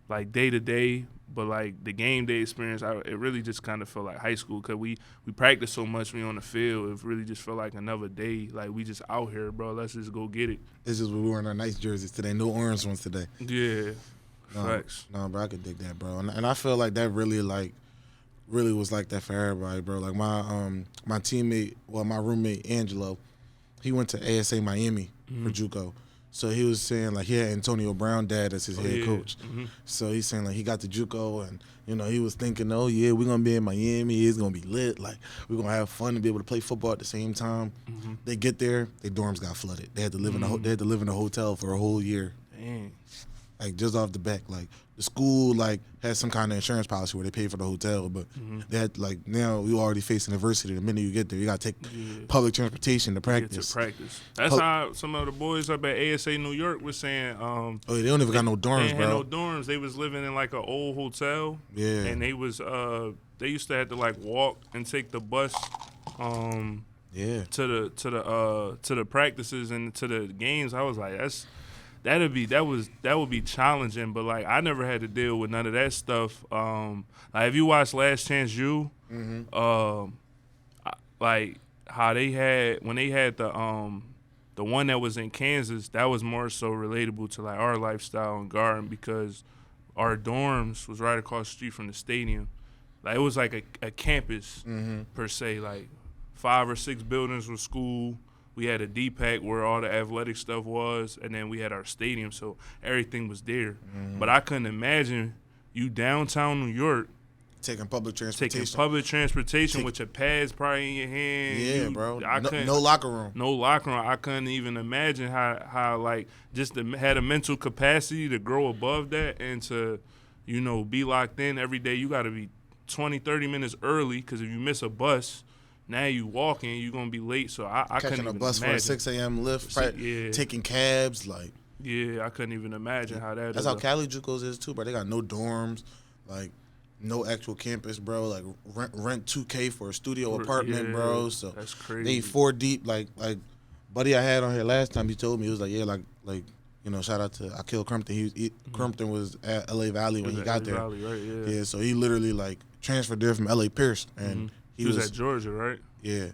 like day to day. But, like, the game day experience, it really just kind of felt like high school because we practice so much when we on the field. It really just felt like another day. Like, we just out here, bro. Let's just go get it. It's just we wearing our nice jerseys today. No orange ones today. Yeah. Facts. No, bro, I could dig that, bro. And I feel like that really was like that for everybody, bro. Like, my teammate, well, my roommate, Angelo, he went to ASA Miami for Juco. So he was saying, like, he had Antonio Brown dad as his head coach. So he's saying, like, he got the Juco, and, you know, he was thinking, oh, yeah, we're going to be in Miami. It's going to be lit. Like, we're going to have fun and be able to play football at the same time. They get there, their dorms got flooded. They had to live in a hotel for a whole year. Dang. Like, just off the back. Like, the school, like, had some kind of insurance policy where they paid for the hotel, but they had, like, now you already facing adversity. The minute you get there, you got to take public transportation to practice. That's how some of the boys up at ASA New York was saying. Oh, they don't even got no dorms, they bro. Had no dorms. They was living in, like, an old hotel. Yeah. And they was they used to have to, like, walk and take the bus to the practices and to the games. I was like, that would be challenging, but like I never had to deal with none of that stuff. Like if you watch Last Chance U, like how they had when they had the one that was in Kansas, that was more so relatable to like our lifestyle in Garden because our dorms was right across the street from the stadium. Like it was like a campus per se, like 5 or 6 buildings with school. We had a D-Pack where all the athletic stuff was, and then we had our stadium, so everything was there. But I couldn't imagine you downtown New York taking public transportation. With your pads probably in your hand. Yeah, bro. No locker room. No locker room. I couldn't even imagine how like just had a mental capacity to grow above that and to, you know, be locked in every day. You got to be 20, 30 minutes early because if you miss a bus, now you walking, you're going to be late. So I couldn't even imagine. Catching a bus for a 6 a.m. lift, taking cabs, like. Yeah, I couldn't even imagine how that is. That's how Cali Jucos is too, bro. They got no dorms, like no actual campus, bro. Like rent $2K for a studio apartment, bro. So that's crazy. They 4 deep, like buddy I had on here last time. He told me he was like, yeah, like you know, shout out to Akil Crumpton. Crumpton was at LA Valley when he got there. Valley, right, yeah. So he literally like transferred there from LA Pierce, and he was at Georgia, right? Yeah.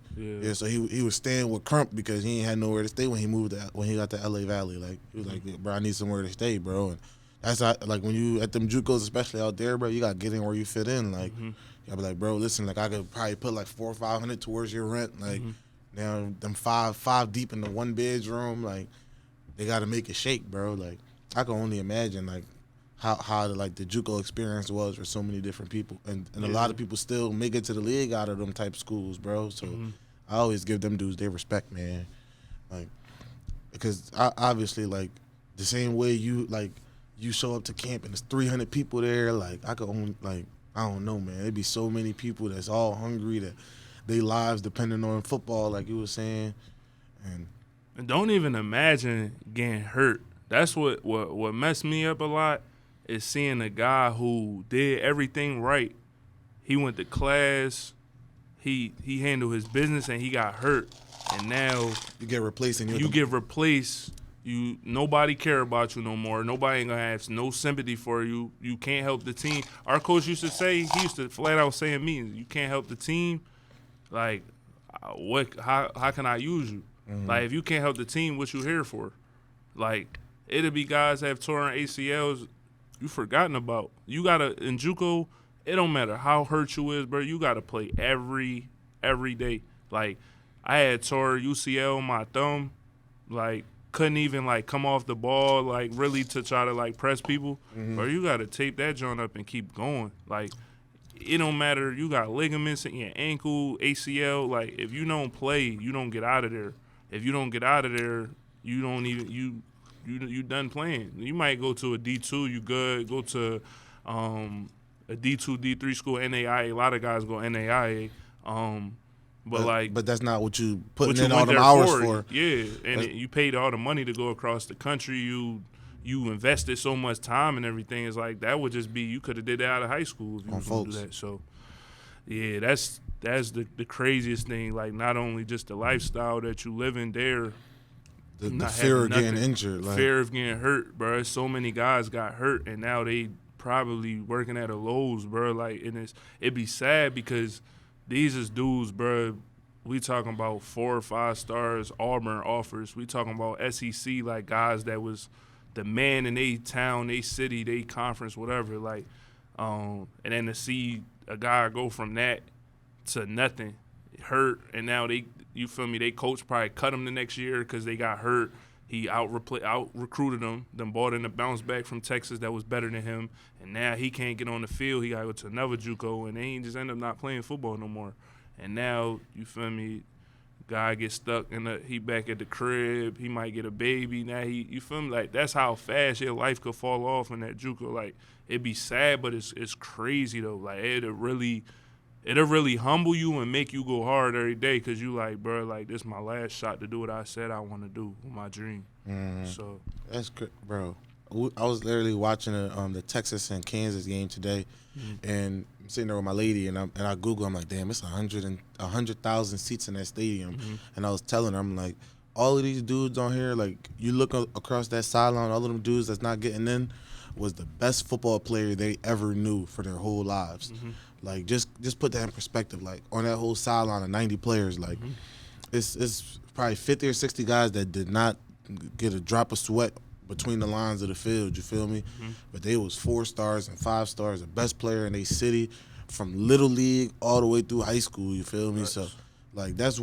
So he was staying with Crump because he ain't had nowhere to stay when he got to LA Valley. Like he was like, bro, I need somewhere to stay, bro. And that's how, like when you at them JUCOs, especially out there, bro, you gotta get in where you fit in. Like you gotta be like, bro, listen, like I could probably put like $400 or $500 towards your rent. Like now them five deep in the 1 bedroom, like they gotta make it shake, bro. Like I can only imagine like how like the JUCO experience was for so many different people, and a lot of people still make it to the league out of them type schools, bro. So I always give them dudes their respect, man. Like because obviously like the same way you show up to camp and there's 300 people there, like I could only like I don't know, man. There'd be so many people that's all hungry that their lives depending on football, like you were saying, and don't even imagine getting hurt. That's what messed me up a lot. Is seeing a guy who did everything right. He went to class, he handled his business, and he got hurt. and now You get replaced and you get replaced. Nobody care about you no more. Nobody ain't gonna have no sympathy for you. You can't help the team. Our coach used to say, he used to flat out say to me, you can't help the team. Like, how can I use you? Like, if you can't help the team, what you here for? Like, it'll be guys that have torn ACLs you forgotten about. You gotta, in Juco, it don't matter how hurt you is, bro. You gotta play every day. Like, I had tore UCL on my thumb, like, couldn't even, like, come off the ball, like, really to try to, like, press people. Bro, you got to tape that joint up and keep going. Like, it don't matter. You got ligaments in your ankle, ACL. Like, if you don't play, you don't get out of there. If you don't get out of there, you don't even you done playing. You might go to a D2, you good. Go to a D2, D3 school, NAIA. A lot of guys go NAIA. But that's not what you putting what you in all went them there hours for. Yeah, and you paid all the money to go across the country. You invested so much time and everything. It's like that would just be, you could have did that out of high school if you was gonna do that. So yeah, that's the craziest thing. Like, not only just the lifestyle that you live in there, the fear of getting injured, like, fear of getting hurt, bro. So many guys got hurt, and now they probably working at a Lowe's, bro. Like, and it'd be sad because these is dudes, bro. We talking about 4 or 5 stars, Auburn offers. We talking about SEC, like, guys that was the man in they town, they city, they conference, whatever. Like, and then to see a guy go from that to nothing, hurt, and now you feel me? They coach probably cut him the next year because they got hurt. He out recruited them, then bought in a bounce back from Texas that was better than him, and now he can't get on the field. He got to go to another JUCO, and they just end up not playing football no more. And now, you feel me, guy gets stuck, he back at the crib. He might get a baby. Now you feel me? Like, that's how fast your life could fall off in that JUCO. Like, it'd be sad, but it's crazy though. Like, it'll really humble you and make you go hard every day because you like, bro, like, this is my last shot to do what I said I want to do with my dream. So that's good, bro. I was literally watching the Texas and Kansas game today, and I'm sitting there with my lady, and I Google. I'm like, damn, it's 100,000 seats in that stadium, and I was telling her, I'm like, all of these dudes on here, like, you look across that sideline, all of them dudes that's not getting in was the best football player they ever knew for their whole lives. Like, just put that in perspective. Like, on that whole sideline of 90 players, like, it's probably 50 or 60 guys that did not get a drop of sweat between the lines of the field, you feel me? But they was 4 stars and 5 stars, the best player in their city from little league all the way through high school, you feel me? Nice. So, like, that's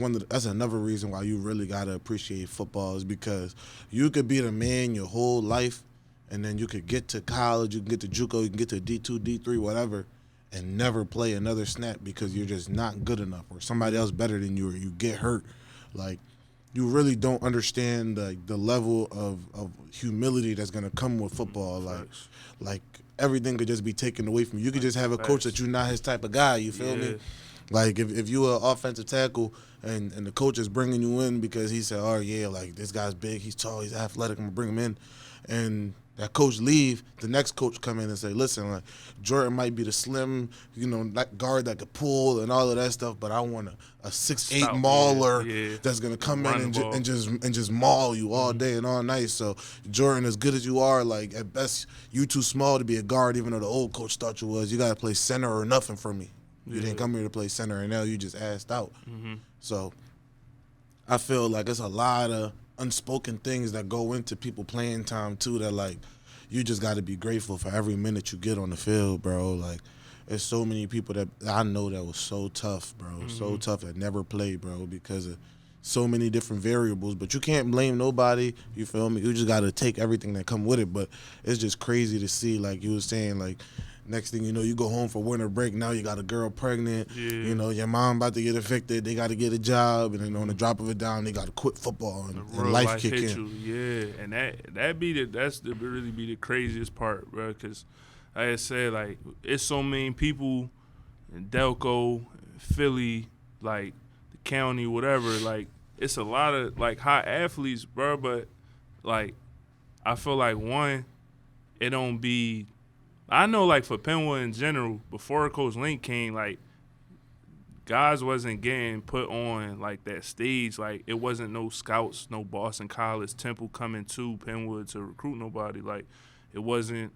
another reason why you really got to appreciate football, is because you could be the man your whole life, and then you could get to college, you can get to JUCO, you can get to D2, D3, whatever, and never play another snap because you're just not good enough, or somebody else better than you, or you get hurt. Like, you really don't understand the level of humility that's gonna come with football. Like everything could just be taken away from you. You could just have a coach that you're not his type of guy. You feel me? Like, if you an offensive tackle and the coach is bringing you in because he said, oh yeah, like, this guy's big, he's tall, he's athletic, I'm gonna bring him in, and that coach leave, the next coach come in and say, listen, like, Jordan might be the slim, that guard that could pull and all of that stuff, but I want a 6'8" mauler that's gonna come in and just maul you all day and all night. So, Jordan, as good as you are, like, at best you too small to be a guard, even though the old coach thought you was. You gotta play center or nothing for me. You didn't come here to play center, and now you just assed out. So I feel like it's a lot of unspoken things that go into people playing time too, that, like, you just got to be grateful for every minute you get on the field, bro. Like, there's so many people that I know that was so tough, bro, so tough, that never played, bro, because of so many different variables. But you can't blame nobody, you feel me? You just got to take everything that come with it. But it's just crazy to see, like you were saying, like, next thing you know, you go home for winter break. Now you got a girl pregnant. Your mom about to get evicted. They got to get a job, and then on the drop of it down, they got to quit football and life kick in. And that's really be the craziest part, bro. Because, like I said, like, it's so many people in Delco, Philly, like the county, whatever. Like, it's a lot of, like, high athletes, bro. But, like, I feel like, one, it don't be. I know, like, for Penn Wood in general, before Coach Link came, like, guys wasn't getting put on like that stage. Like it wasn't no scouts, no Boston College, Temple coming to Penn Wood to recruit nobody. Like it wasn't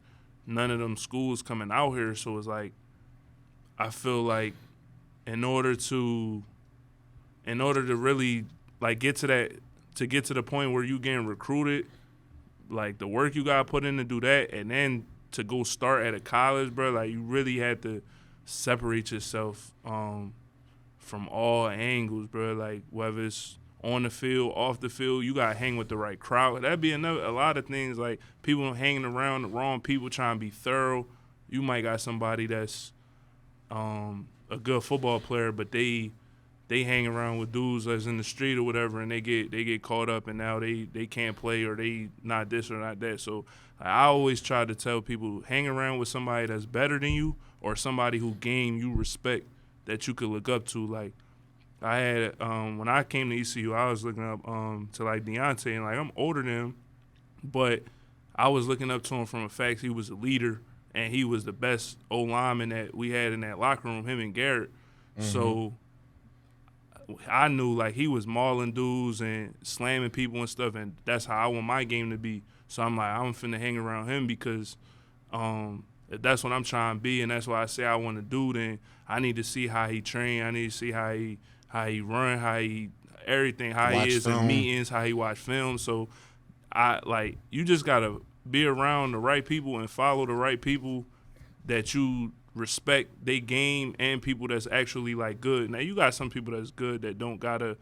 none of them schools coming out here. So it's like I feel like in order to really like get to the point where you getting recruited, like the work you gotta put in to do that, and then to go start at a college, bro, like you really had to separate yourself from all angles, bro. Like whether it's on the field, off the field, you gotta hang with the right crowd. That'd be a lot of things, like people hanging around the wrong people trying to be thorough. You might got somebody that's a good football player, but they hang around with dudes that's in the street or whatever, and they get caught up, and now they can't play or they not this or not that. So I always try to tell people, hang around with somebody that's better than you or somebody who game you respect that you could look up to. Like I had when I came to ECU, I was looking up to like Deontay, and like I'm older than him, but I was looking up to him from the fact he was a leader and he was the best O-lineman that we had in that locker room, him and Garrett. So I knew like he was mauling dudes and slamming people and stuff, and that's how I want my game to be. So I'm like, I'm finna hang around him because if that's what I'm trying to be, and that's what I say I want to do, then I need to see how he train. I need to see how he run, how he everything, how Watch he is film. in meetings, how he watch film. So I like you just gotta be around the right people and follow the right people that you respect they game and people that's actually like good. Now you got some people that's good that don't gotta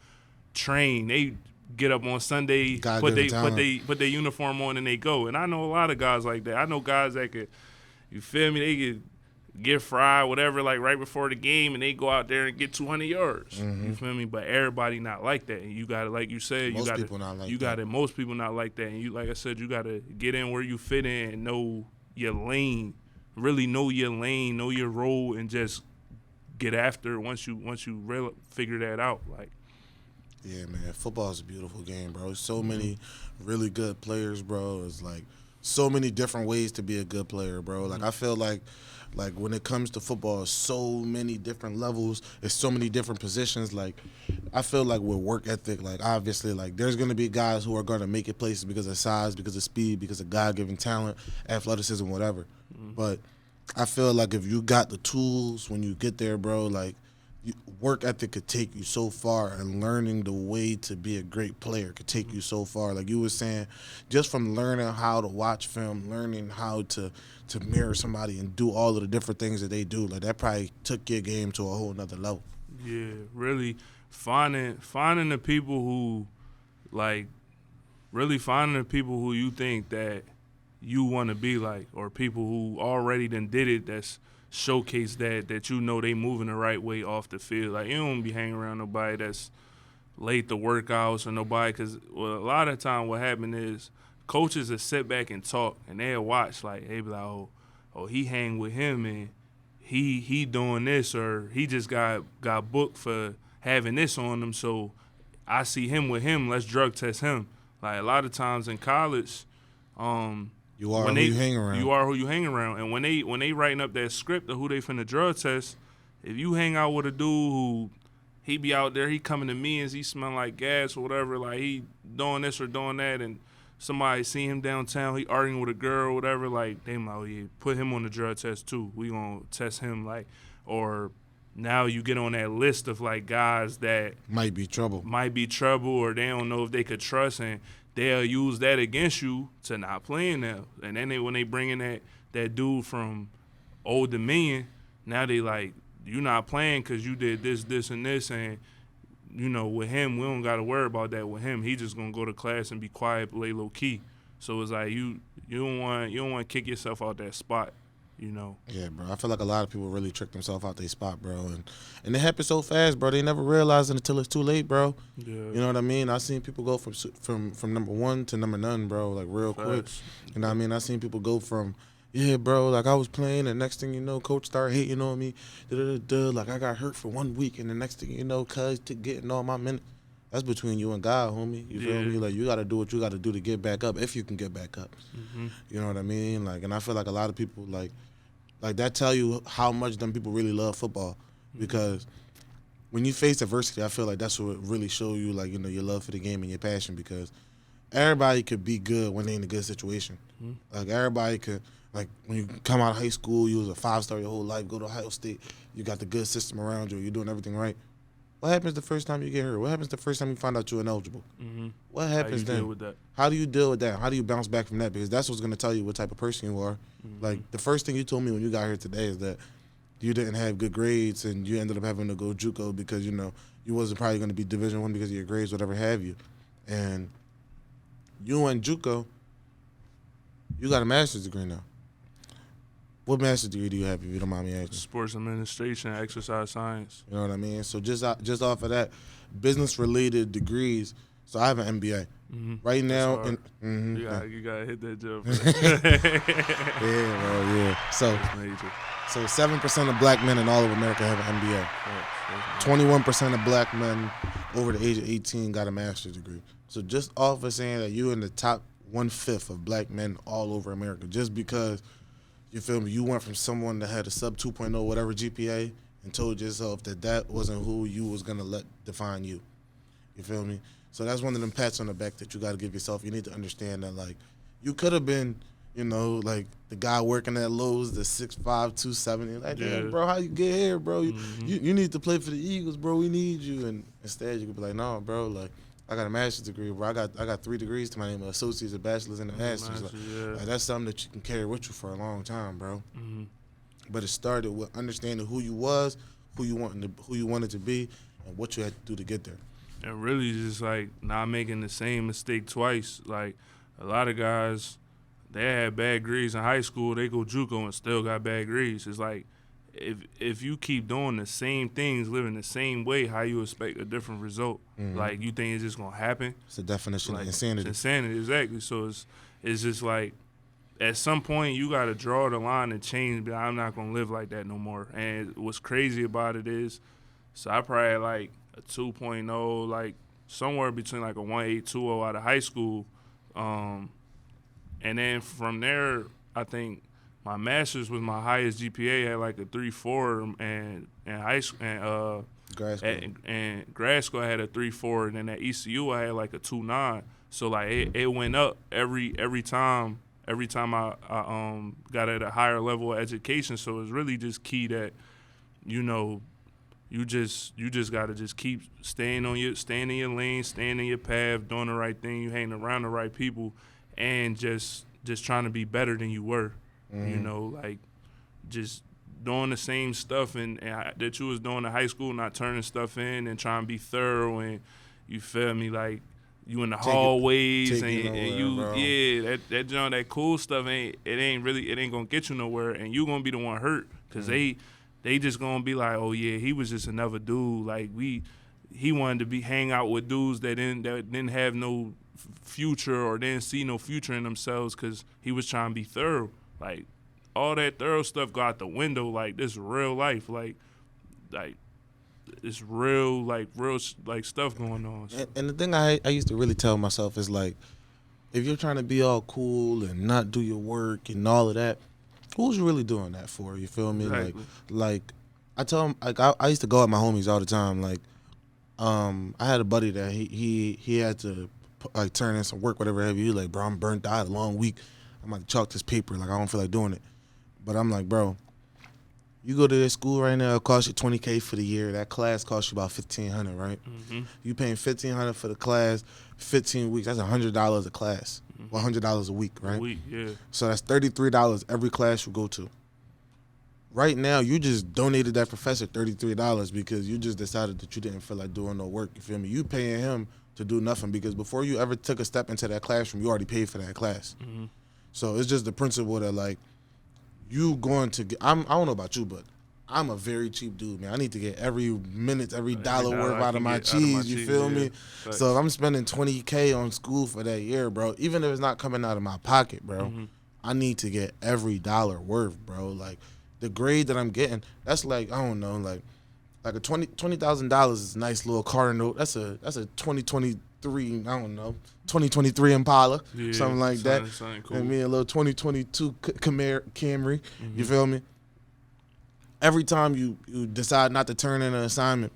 train. They get up on Sunday, put their uniform on and they go. And I know a lot of guys like that. I know guys that could, you feel me, they could get fried, whatever, like right before the game, and they go out there and get 200 yards. You feel me? But everybody not like that. And you gotta, like you said, Most people not like that. Most people not like that. And you, like I said, you gotta get in where you fit in and know your lane. Really know your lane, know your role, and just get after it once you really figure that out. Like, yeah, man, football is a beautiful game, bro. So many really good players, bro. It's like so many different ways to be a good player, bro. Like I feel like when it comes to football, it's so many different levels. It's so many different positions. Like I feel like with work ethic, like obviously, like there's gonna be guys who are gonna make it places because of size, because of speed, because of God-given talent, athleticism, whatever. But I feel like if you got the tools when you get there, bro, like work ethic could take you so far, and learning the way to be a great player could take you so far. Like you were saying, just from learning how to watch film, learning how to mirror somebody and do all of the different things that they do, like that probably took your game to a whole nother level. yeah, really finding the people who, like, really finding the people who you think that you want to be like, or people who already done did it that's showcase that you know they moving the right way off the field. Like you don't be hanging around nobody that's late to workouts or nobody, because a lot of time what happen is coaches will sit back and talk and they'll watch, like they be like, oh he hang with him and he doing this, or he just got booked for having this on him, so I see him with him, let's drug test him. Like a lot of times in college, You are who you hang around. You are who you hang around. And when they writing up that script of who they finna drug test, if you hang out with a dude who he be out there, he coming to meetings, he smell like gas or whatever, like he doing this or doing that, and somebody see him downtown, he arguing with a girl or whatever, like they like, oh yeah, put him on the drug test too. We gonna test him, like, or now you get on that list of like guys that might be trouble, or they don't know if they could trust, and they'll use that against you to not playing now. And then when they bring in that dude from Old Dominion, now they like, you not playing because you did this, and this. And, you know, with him, we don't got to worry about that with him. He just going to go to class and be quiet, lay low key. So it's like you don't want to kick yourself out that spot, you know. Yeah, bro. I feel like a lot of people really trick themselves out their spot, bro. And it happens so fast, bro. They never realize it until it's too late, bro. Yeah. You know what I mean? I seen people go from number one to number none, bro, like real quick. You know what I mean? I seen people go from, yeah, bro, like I was playing, and next thing you know, coach started hating on me. Like I got hurt for 1 week, and the next thing you know, cuz to getting all my minutes. That's between you and God, homie. You feel me? Like you got to do what you got to do to get back up, if you can get back up. You know what I mean? Like, and I feel like a lot of people like that tell you how much them people really love football, because when you face adversity, I feel like that's what really show you, like, you know, your love for the game and your passion, because everybody could be good when they're in a good situation. Like, everybody could, like, when you come out of high school, you was a 5-star your whole life, go to Ohio State, you got the good system around you, you're doing everything right. What happens the first time you get hurt? What happens the first time you find out you're ineligible? What happens then? Deal with that? How do you deal with that? How do you bounce back from that? Because that's what's going to tell you what type of person you are. Like, the first thing you told me when you got here today is that you didn't have good grades and you ended up having to go Juco because, you know, you wasn't probably going to be Division I because of your grades, whatever have you. And you went Juco, you got a master's degree now. What master's degree do you have, if you don't mind me asking? Sports administration, exercise science. You know what I mean? So just off of that, business-related degrees. So I have an MBA. Right now, You gotta hit that job. Yeah, bro, yeah. So 7% of black men in all of America have an MBA. 21% of black men over the age of 18 got a master's degree. So just off of saying that you're in the top 1/5 of black men all over America, just because, you feel me, you went from someone that had a sub 2.0 whatever GPA and told yourself that that wasn't who you was going to let define you. You feel me? So that's one of them pats on the back that you got to give yourself. You need to understand that, like, you could have been, you know, like the guy working at Lowe's, the 6'5", 270. Like, damn, bro, how you get here, bro? You need to play for the Eagles, bro. We need you. And instead, you could be like, no, bro, like, I got a master's degree, bro. I got 3 degrees to my name, associates, a bachelor's, and a master's. Like, that's something that you can carry with you for a long time, bro. But it started with understanding who you was, who you wanted to be, and what you had to do to get there. And really just, like, not making the same mistake twice. Like, a lot of guys, they had bad grades in high school, they go Juco and still got bad grades. It's like, if you keep doing the same things, living the same way, how you expect a different result? Like, you think it's just gonna happen? It's the definition like, of insanity. It's insanity, exactly. So it's just like, at some point you gotta draw the line and change. But I'm not gonna live like that no more. And what's crazy about it is, so I probably had like a 2.0, like somewhere between like a 1.8, 2.0 out of high school, and then from there, I think my master's was my highest GPA. Had like a 3.4, and high school and grad school I had a 3.4, and then at ECU I had like a 2.9. So like it went up every time I got at a higher level of education. So it's really just key that, you know, you just gotta just keep staying in your lane, staying in your path, doing the right thing, you hanging around the right people, and just trying to be better than you were. You know, like, just doing the same stuff and that you was doing in high school, not turning stuff in and trying to be thorough, and you feel me, like, you in the hallways and you bro. that John, that cool stuff ain't gonna get you nowhere, and you gonna be the one hurt, because they just gonna be like, oh yeah, he was just another dude, like he wanted to hang out with dudes that didn't have no future or didn't see no future in themselves because he was trying to be thorough. Like, all that thorough stuff go out the window. Like, this real life, like it's real stuff going on. So. And the thing I used to really tell myself is, like, if you're trying to be all cool and not do your work and all of that, who's really doing that for? You feel me? Exactly. Like I tell him, like, I used to go at my homies all the time. Like, I had a buddy that he had to, like, turn in some work, whatever have you. Like, bro, I'm burnt out, a long week. I'm about to chalk this paper. Like, I don't feel like doing it. But I'm like, bro, you go to this school right now, it costs you $20K for the year. That class costs you about $1,500, right? You paying $1,500 for the class, 15 weeks. That's $100 a class, or $100 a week, right? A week, yeah. So that's $33 every class you go to. Right now, you just donated that professor $33 because you just decided that you didn't feel like doing no work. You feel me? You paying him to do nothing because before you ever took a step into that classroom, you already paid for that class. So it's just the principle that, like, you going to get, I don't know about you, but I'm a very cheap dude, man. I need to get every minute, every dollar worth out of my cheese, you feel me? Right. So if I'm spending $20K on school for that year, bro, even if it's not coming out of my pocket, bro, I need to get every dollar worth, bro. Like, the grade that I'm getting, that's like, I don't know, like a $20,000 is a nice little car note. That's a 2023, I don't know, 2023 Impala, something like that. Something cool. And me a little 2022 Camry. You feel me? Every time you decide not to turn in an assignment,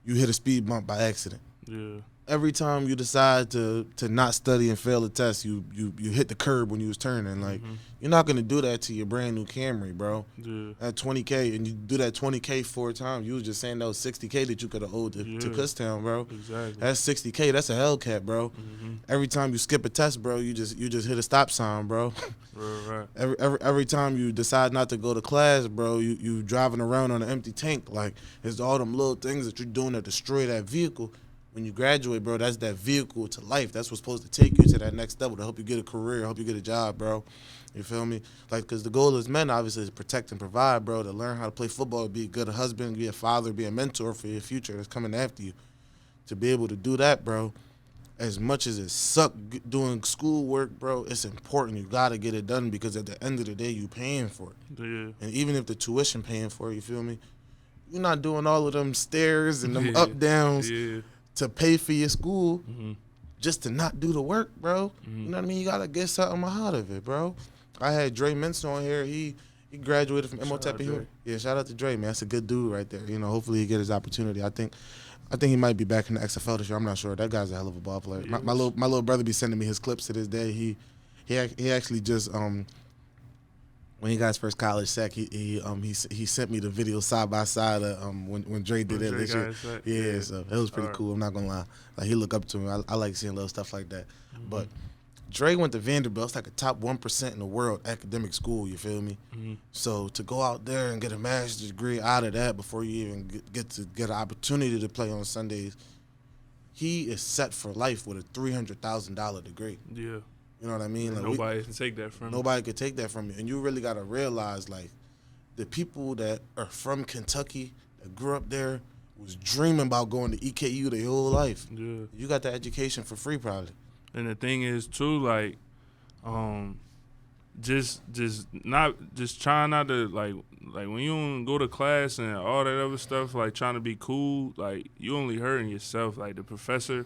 you hit a speed bump by accident. Yeah. Every time you decide to not study and fail a test, you hit the curb when you was turning. Like, you're not gonna do that to your brand new Camry, bro. Yeah. At 20K, and you do that 20K 4 times. You was just saying that was 60K that you could have owed to Kutztown, bro. Exactly. That's 60K. That's a Hellcat, bro. Every time you skip a test, bro, you just hit a stop sign, bro. Right. Every time you decide not to go to class, bro, you driving around on an empty tank. Like, it's all them little things that you're doing to destroy that vehicle. When you graduate, bro, that's that vehicle to life. That's what's supposed to take you to that next level, to help you get a career, help you get a job, bro. You feel me? Like, because the goal as men, obviously, is protect and provide, bro, to learn how to play football, be a good husband, be a father, be a mentor for your future that's coming after you. To be able to do that, bro, as much as it sucks doing schoolwork, bro, it's important. You got to get it done because at the end of the day, you paying for it. Yeah. And even if the tuition paying for it, you feel me? You're not doing all of them stairs and them up-downs. Yeah. To pay for your school just to not do the work, bro. You know what I mean? You got to get something out of it, bro. I had Dre Mintz on here. He graduated from MOTEP. Yeah, shout out to Dre, man. That's a good dude right there. You know, hopefully he get his opportunity. I think he might be back in the XFL this year. I'm not sure. That guy's a hell of a ball player. Yeah, My little brother be sending me his clips to this day. He actually just when he got his first college sack, he sent me the video side by side of when Dre did it this year. Yeah, so it was pretty cool. I'm not gonna lie. Like, he look up to me. I like seeing little stuff like that. But Dre went to Vanderbilt. It's like a top 1% in the world academic school. You feel me? So to go out there and get a master's degree out of that before you even get an opportunity to play on Sundays, he is set for life with a $300,000 degree. Yeah. You know what I mean? Like, nobody can take that from you. Nobody could take that from you. And you really got to realize, like, the people that are from Kentucky, that grew up there, was dreaming about going to EKU their whole life. Yeah. You got the education for free, probably. And the thing is, too, like, just trying not to, like when you don't go to class and all that other stuff, like, trying to be cool, like, you only hurting yourself. Like, the professor,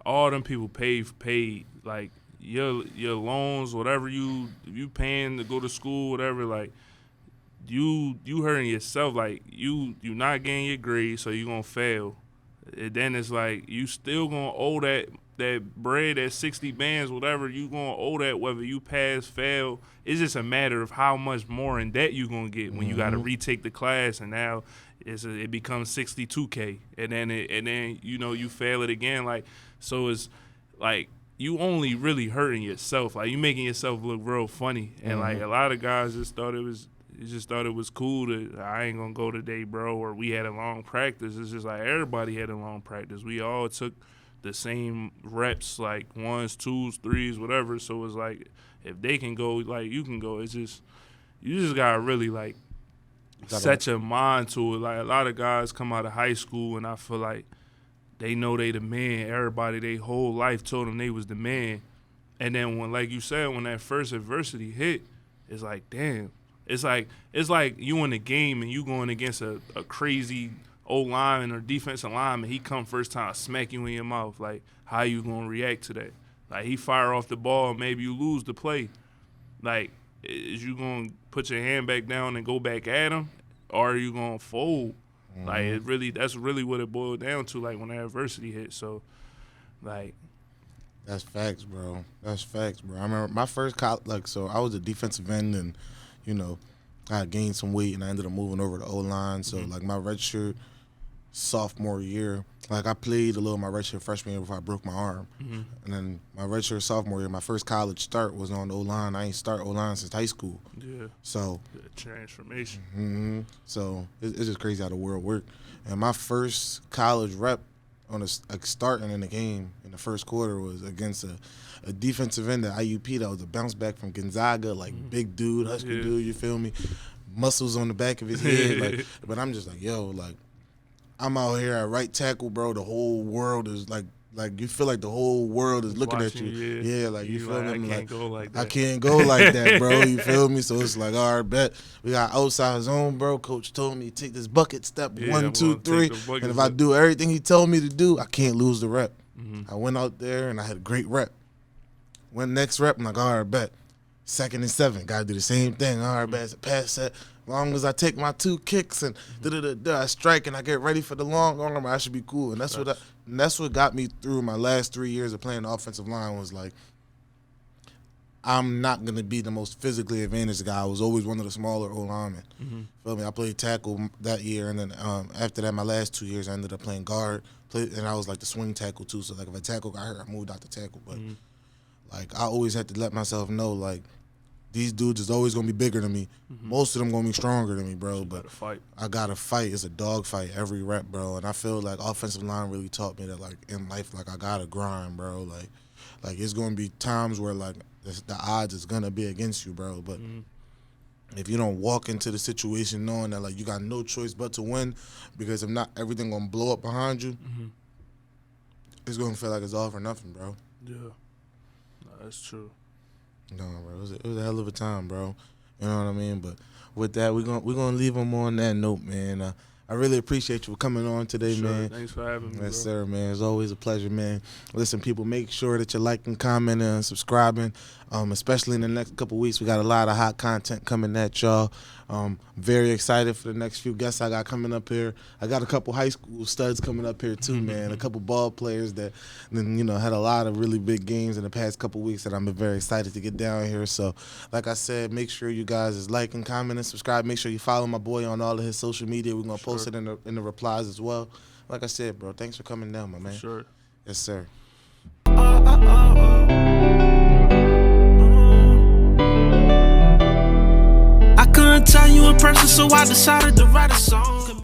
all them people paid, like, your loans, whatever you paying to go to school, whatever, like, you hurting yourself. Like, you not getting your grades, so you gonna fail. And then it's like you still gonna owe that bread, that 60 bands, whatever, you gonna owe that whether you pass, fail. It's just a matter of how much more in debt you gonna get when you gotta retake the class, and now it becomes 62K, and then you fail it again. Like, so it's like, you only really hurting yourself. Like, you making yourself look real funny. And like, a lot of guys just thought it was cool to, I ain't gonna go today, bro, or we had a long practice. It's just like, everybody had a long practice. We all took the same reps, like 1s, 2s, 3s, whatever. So it's like, if they can go, like, you can go. It's just, you just gotta really, like, set your mind to it. Like, a lot of guys come out of high school and I feel like they know they the man. Everybody, they whole life told them they was the man. And then when, like you said, when that first adversity hit, it's like, damn. It's like you in the game and you going against a crazy old lineman or defensive lineman. He come first time, smack you in your mouth. Like, how you gonna react to that? Like, he fire off the ball, maybe you lose the play. Like, is you gonna put your hand back down and go back at him, or are you gonna fold? Like, that's really what it boiled down to, like, when that adversity hit. So, like, that's facts, bro. That's facts, bro. I remember my first so I was a defensive end, and, you know, I gained some weight, and I ended up moving over to O-line. So, like, my redshirt sophomore year, like, I played a little my redshirt freshman year before I broke my arm. And then my redshirt sophomore year, my first college start was on the O-line. I ain't start O-line since high school. Yeah. So the transformation. So it's just crazy how the world worked. And my first college rep on starting in the game in the first quarter was against a defensive end at IUP that was a bounce back from Gonzaga, like, big dude, husky dude, you feel me? Muscles on the back of his head. Like, but I'm just like, yo, like, I'm out here at right tackle, bro. The whole world is like you feel like the whole world is looking at you. Yeah, like, you feel me? I can't go like that. I can't go like that, bro. You feel me? So it's like, all right, bet. We got outside zone, bro. Coach told me to take this bucket step 1, 2, 3. And if I do everything he told me to do, I can't lose the rep. I went out there and I had a great rep. Went next rep, I'm like, all right, bet. 2nd and 7, gotta do the same thing. All right, bet. It's a pass set. long as I take my 2 kicks and I strike and I get ready for the long arm, I should be cool. And that's what got me through my last 3 years of playing the offensive line was like, I'm not going to be the most physically advantaged guy. I was always one of the smaller O-linemen. Feel me? I played tackle that year, and then after that, my last 2 years, I ended up playing guard. And I was like the swing tackle too. So like if a tackle got hurt, I moved out to tackle. But like I always had to let myself know like these dudes is always gonna be bigger than me. Most of them gonna be stronger than me, bro. But I gotta fight. It's a dog fight every rep, bro. And I feel like offensive line really taught me that like in life, like I gotta grind, bro. Like it's gonna be times where like the odds is gonna be against you, bro. But if you don't walk into the situation knowing that like you got no choice but to win, because if not, everything gonna blow up behind you. It's gonna feel like it's all for nothing, bro. Yeah, no, that's true. No, bro, it was a hell of a time, bro. You know what I mean? But with that, we're gonna leave them on that note, man. I really appreciate you for coming on today, man. Thanks for having me, Yes, bro. sir, man. It's always a pleasure, man. Listen, people, make sure that you're liking, commenting, and subscribing. Especially in the next couple weeks, we got a lot of hot content coming at y'all. Very excited for the next few guests I got coming up here. I got a couple high school studs coming up here too, man. A couple ball players that, had a lot of really big games in the past couple weeks that I'm very excited to get down here. So, like I said, make sure you guys is liking, commenting, subscribe. Make sure you follow my boy on all of his social media. We're gonna post it in the replies as well. Like I said, bro, thanks for coming down, my man. Sure. Yes, sir. I couldn't tell you in person, so I decided to write a song.